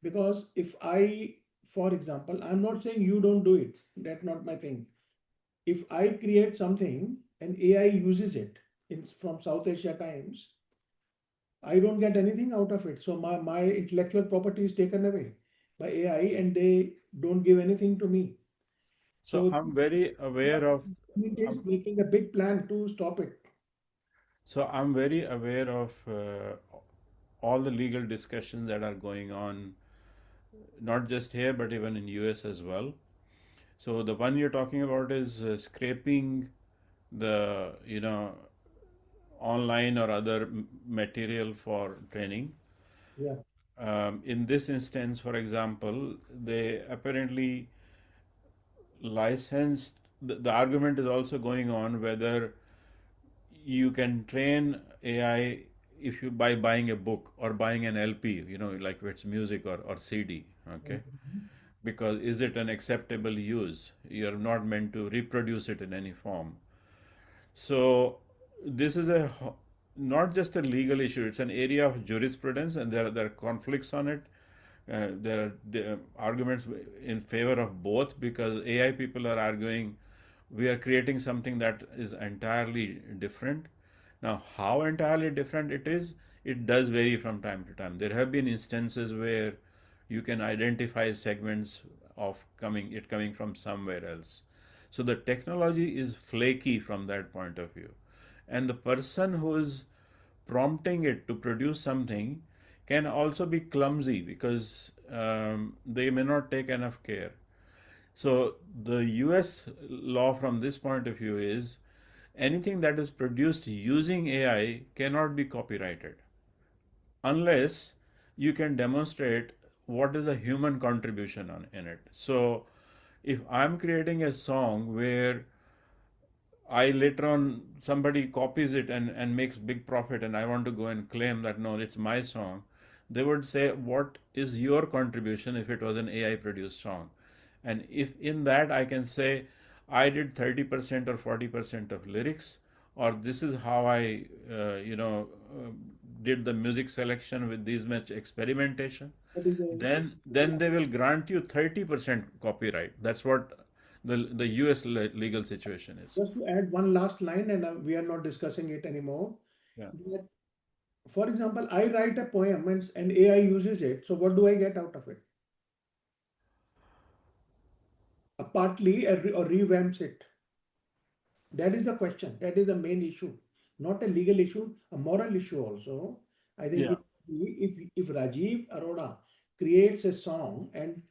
Because if for example, I'm not saying you don't do it, that's not my thing. If I create something and AI uses it from South Asia Times, I don't get anything out of it. So my intellectual property is taken away by AI and they don't give anything to me. So So I'm very aware of. it is making a big plan to stop it. So I'm very aware of all the legal discussions that are going on, not just here but even in US as well. So the one you're talking about is scraping the online or other material for training. Yeah. In this instance, for example, they apparently licensed. The argument is also going on whether you can train AI if you by buying a book or buying an LP, like if it's music or CD, okay? Because is it an acceptable use? You're not meant to reproduce it in any form. So this is not just a legal issue; it's an area of jurisprudence, and there are conflicts on it. There are arguments in favor of both, because AI people are arguing we are creating something that is entirely different. Now, how entirely different it is, it does vary from time to time. There have been instances where you can identify segments of coming from somewhere else. So the technology is flaky from that point of view. And the person who is prompting it to produce something can also be clumsy, because they may not take enough care. So the US law from this point of view is anything that is produced using AI cannot be copyrighted unless you can demonstrate what is the human contribution in it. So if I'm creating a song where I later on somebody copies it and makes big profit, and I want to go and claim that no, it's my song, they would say, what is your contribution if it was an AI produced song? And if in that I can say, I did 30% or 40% of lyrics, or this is how I, did the music selection with this much experimentation. That is Then they will grant you 30% copyright. That's what the US legal situation is. just to add one last line, and we are not discussing it anymore. Yeah. That, for example, I write a poem and AI uses it. So what do I get out of it? Partly or revamps it. That is the question. That is the main issue, not a legal issue, a moral issue also. I think Yeah. if Rajeev Arora creates a song, and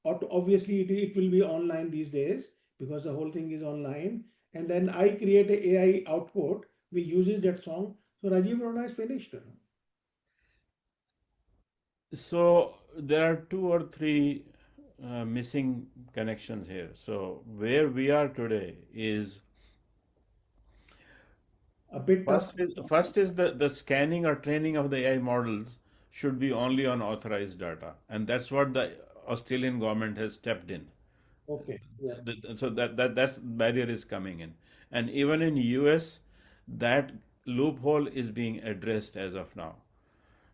obviously it will be online these days because the whole thing is online, and then I create a AI output which uses that song, so Rajeev Arora is finished. So there are two or three missing connections here. So where we are today is A bit tough. first is the scanning or training of the AI models should be only on authorized data, and that's what the Australian government has stepped in. Okay. Yeah. So that's barrier is coming in, and even in US, that loophole is being addressed as of now.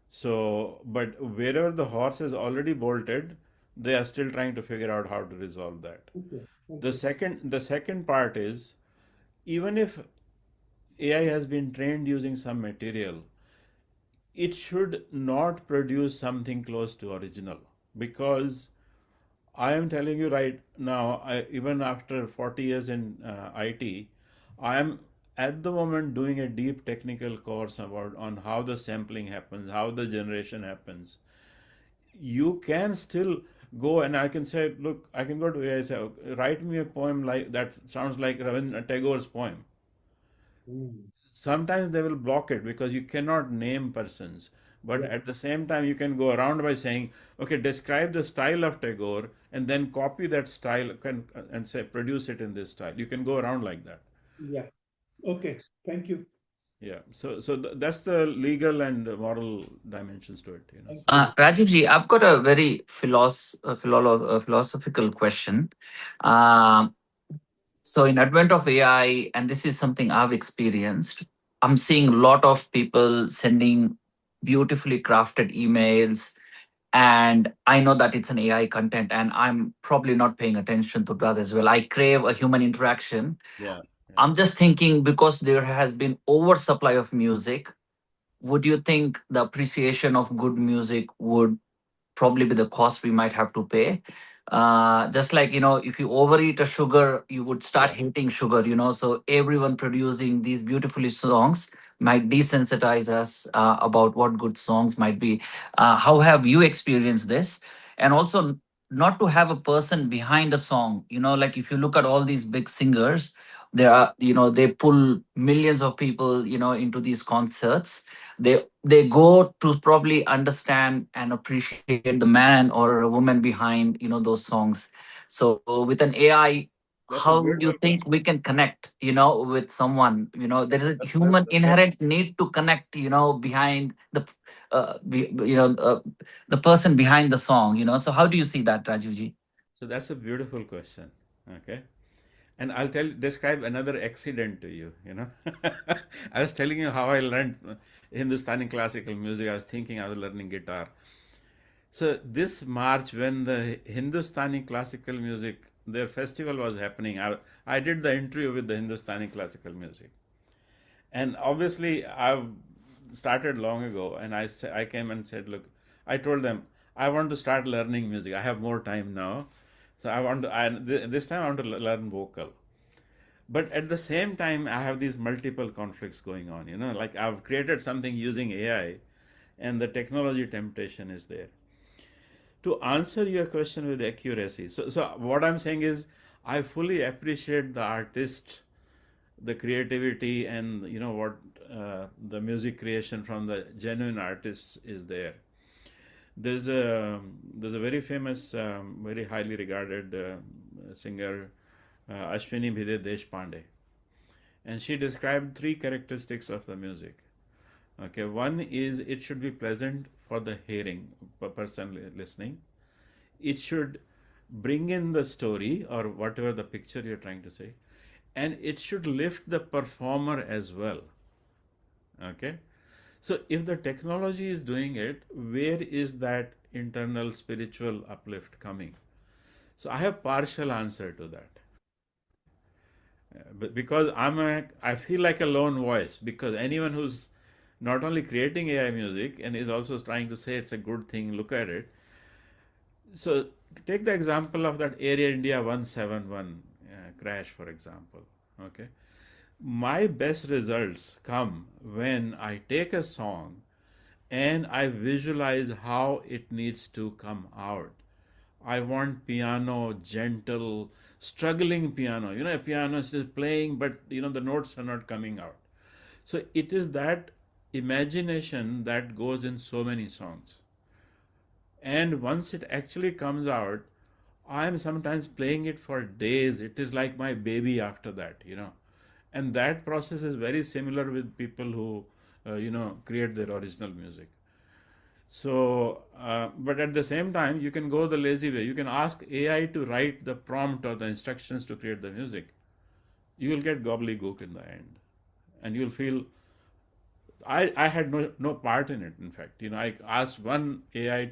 So, but wherever the horse is already bolted, they are still trying to figure out how to resolve that. Okay. Thank The you. second part is, even if AI has been trained using some material, it should not produce something close to original, because I am telling you right now, even after 40 years in IT, I am at the moment doing a deep technical course about on how the sampling happens, how the generation happens. You can still go, and I can say, look, I can go to AI and say, "Okay, write me a poem like that sounds like Rabindranath Tagore's poem." Mm. Sometimes they will block it because you cannot name persons. But Yeah. at the same time, you can go around by saying, okay, describe the style of Tagore and then copy that style and say, produce it in this style. You can go around like that. Yeah. Okay. Thank you. Yeah. So that's the legal and moral dimensions to it. Thank you. Rajivji, I've got a very philosophical question. Um, so, in advent of AI, and this is something I've experienced, I'm seeing a lot of people sending beautifully crafted emails, and I know that it's an AI content, and I'm probably not paying attention to that as well. I crave a human interaction. Yeah. I'm just thinking, because there has been oversupply of music, would you think the appreciation of good music would probably be the cost we might have to pay? Just like, if you overeat a sugar, you would start Yeah. hating sugar, so everyone producing these beautifully songs might desensitize us about what good songs might be. How have you experienced this? And also, not to have a person behind a song, like if you look at all these big singers, they pull millions of people, into these concerts. They go to probably understand and appreciate the man or a woman behind, those songs. So with an AI, That's a how do you beautiful think we question. can connect, with someone? There is a human That's inherent need to connect, behind the person behind the song. So how do you see that, Rajivji? So that's a beautiful question. Okay. And I'll describe another accident to you, I was telling you how I learned Hindustani classical music. I was thinking I was learning guitar. So this March, when the Hindustani classical music, their festival was happening, I did the interview with the Hindustani classical music. And obviously, I've started long ago, and I came and said, look, I told them, I want to start learning music. I have more time now. So this time I want to learn vocal. But at the same time, I have these multiple conflicts going on, like I've created something using AI, and the technology temptation is there. To answer your question with accuracy, so what I'm saying is, I fully appreciate the artist, the creativity, and what the music creation from the genuine artists is there. There's a very famous, very highly regarded singer, Ashwini Bhide Deshpande, and she described three characteristics of the music. Okay, one is it should be pleasant for the hearing person listening. It should bring in the story or whatever the picture you're trying to say, and it should lift the performer as well. Okay, so if the technology is doing it, where is that internal spiritual uplift coming? So I have partial answer to that. But because I feel like a lone voice, because anyone who's not only creating AI music and is also trying to say it's a good thing, look at it. So take the example of that Air India 171 crash, for example. Okay, my best results come when I take a song and I visualize how it needs to come out. I want piano, gentle, struggling piano. A piano is still playing, but the notes are not coming out. So it is that imagination that goes in so many songs. And once it actually comes out, I am sometimes playing it for days. It is like my baby after that. And that process is very similar with people who, create their original music. So, but at the same time, you can go the lazy way. You can ask AI to write the prompt or the instructions to create the music. You will get gobbledygook in the end. And you'll feel, I had no part in it, in fact. I asked one AI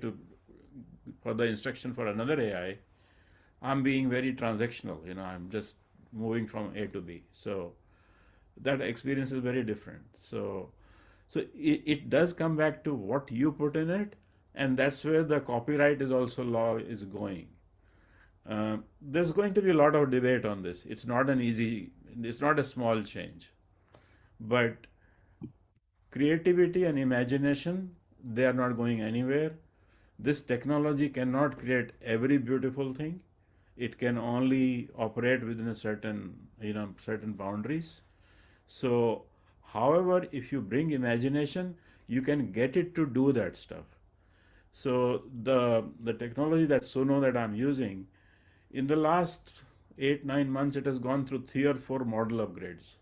for the instruction for another AI. I'm being very transactional, I'm just moving from A to B. So that experience is very different. So it does come back to what you put in it, and that's where the copyright is also law is going. There's going to be a lot of debate on this. It's not a small change, but creativity and imagination, they are not going anywhere. This technology cannot create every beautiful thing. It can only operate within a certain boundaries. So, however, if you bring imagination, you can get it to do that stuff. So the technology that Sono that I'm using, in the last 8-9 months, it has gone through 3 or 4 model upgrades.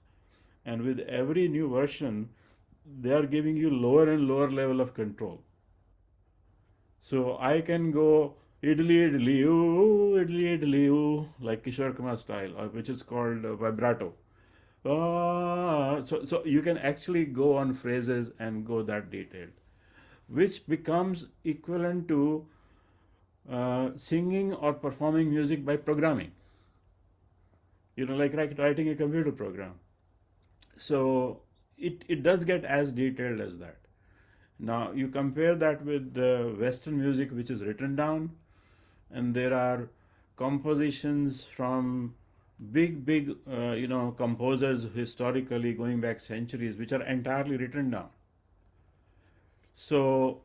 And with every new version, they are giving you lower and lower level of control. So I can go idli idli ooh, idli idli ooh, like Kishore Kumar style, which is called vibrato. So you can actually go on phrases and go that detailed, which becomes equivalent to singing or performing music by programming. Like writing a computer program. So it does get as detailed as that. Now you compare that with the Western music, which is written down, and there are compositions from big composers historically going back centuries, which are entirely written down. So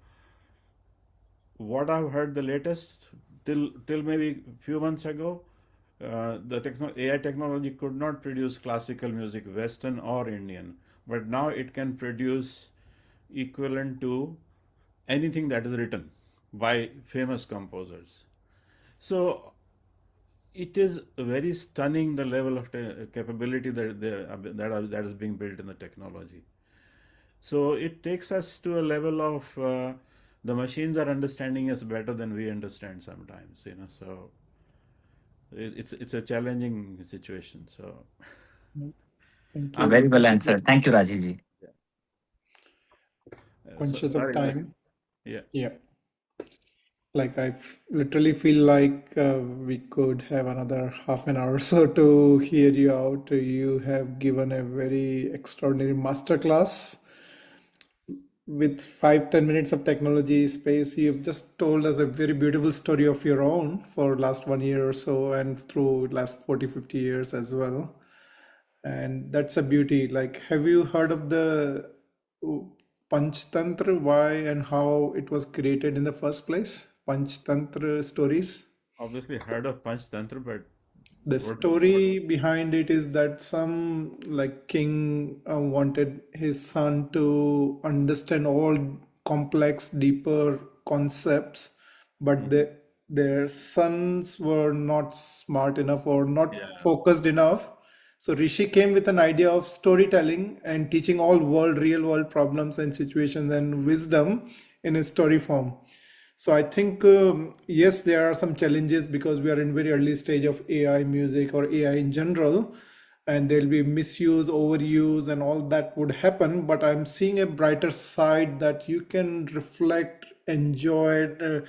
what I've heard the latest till maybe few months ago, the AI technology could not produce classical music, Western or Indian, but now it can produce equivalent to anything that is written by famous composers. So it is very stunning, the level of capability that is being built in the technology. So it takes us to a level of the machines are understanding us better than we understand sometimes. So it's a challenging situation. So Thank you. Very well answered. Thank you, Rajeev ji. Conscious of time. Yeah. Yeah. Like I literally feel like we could have another half an hour or so to hear you out. You have given a very extraordinary masterclass with 5-10 minutes of technology space. You've just told us a very beautiful story of your own for last 1 year or so, and through last 40-50 years as well. And that's a beauty. Like, have you heard of the Panchtantra, why and how it was created in the first place? Panchtantra stories. Obviously heard of Panchtantra, but The story behind it is that some like king wanted his son to understand all complex, deeper concepts, but their sons were not smart enough or not focused enough. So Rishi came with an idea of storytelling and teaching all real world problems and situations and wisdom in a story form. So I think yes, there are some challenges because we are in very early stage of AI music or AI in general, and there'll be misuse, overuse, and all that would happen. But I'm seeing a brighter side that you can reflect, enjoy,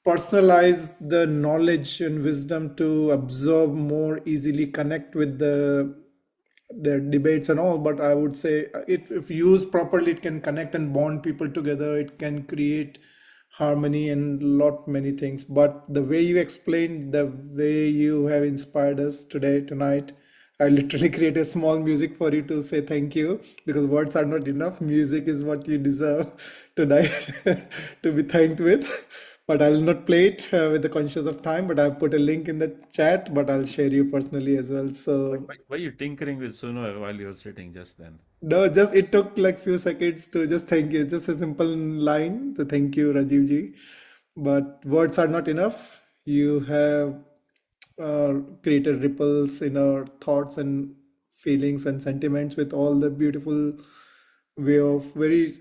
personalize the knowledge and wisdom to absorb more easily, connect with the debates and all. But I would say if used properly, it can connect and bond people together. It can create harmony and lot many things. But the way you explained, the way you have inspired us today, tonight, I literally create a small music for you to say thank you, because words are not enough. Music is what you deserve tonight to be thanked with. But I'll not play it with the conscious of time. But I've put a link in the chat, but I'll share you personally as well. So Why are you tinkering with Suno while you're sitting just then? no, just it took like few seconds to just thank you. Just a simple line to thank you, Rajiv ji. But words are not enough. You have created ripples in our thoughts and feelings and sentiments with all the beautiful way of very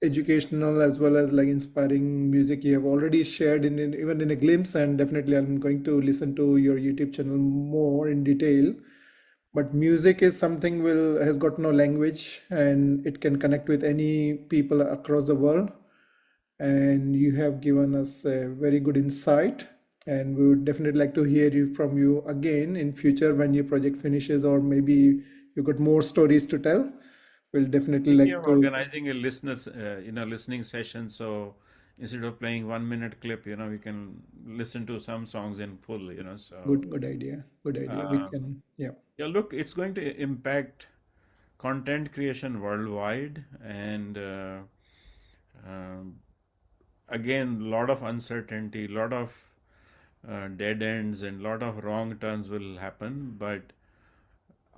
educational as well as like inspiring music you have already shared even in a glimpse. And definitely I'm going to listen to your YouTube channel more in detail. But music is something will has got no language, and it can connect with any people across the world. And you have given us a very good insight, and we would definitely like to hear you from you again in future when your project finishes, or maybe you got more stories to tell. We'll definitely Thinking like of to organizing a listening session. So instead of playing 1 minute clip, we can listen to some songs in full. So good idea. Good idea. We um, can, yeah. yeah, look, it's going to impact content creation worldwide, and um, again, a lot of uncertainty, a lot of dead ends, and a lot of wrong turns will happen. But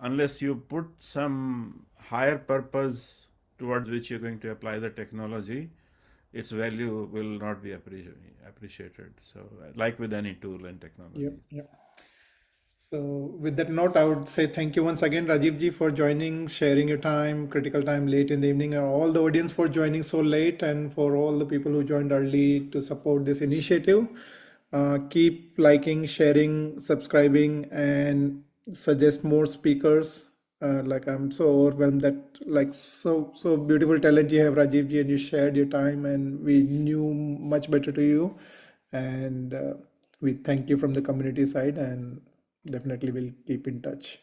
unless you put some higher purpose towards which you're going to apply the technology, its value will not be appreciated. So, like with any tool and Yep, technology. yep. So with that note, I would say thank you once again, Rajiv ji, for joining, sharing your time, critical time late in the evening, and all the audience for joining so late, and for all the people who joined early to support this initiative. Keep liking, sharing, subscribing, and suggest more speakers. Like I'm so overwhelmed that like so beautiful talent you have, Rajiv ji, and you shared your time, and we knew much better to you. And we thank you from the community side, and definitely we'll keep in touch.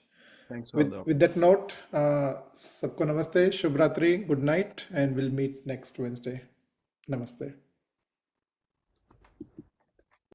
Thanks for the With that note, सबको नमस्ते, शुभ रात्रि, good night, and we'll meet next Wednesday. Namaste.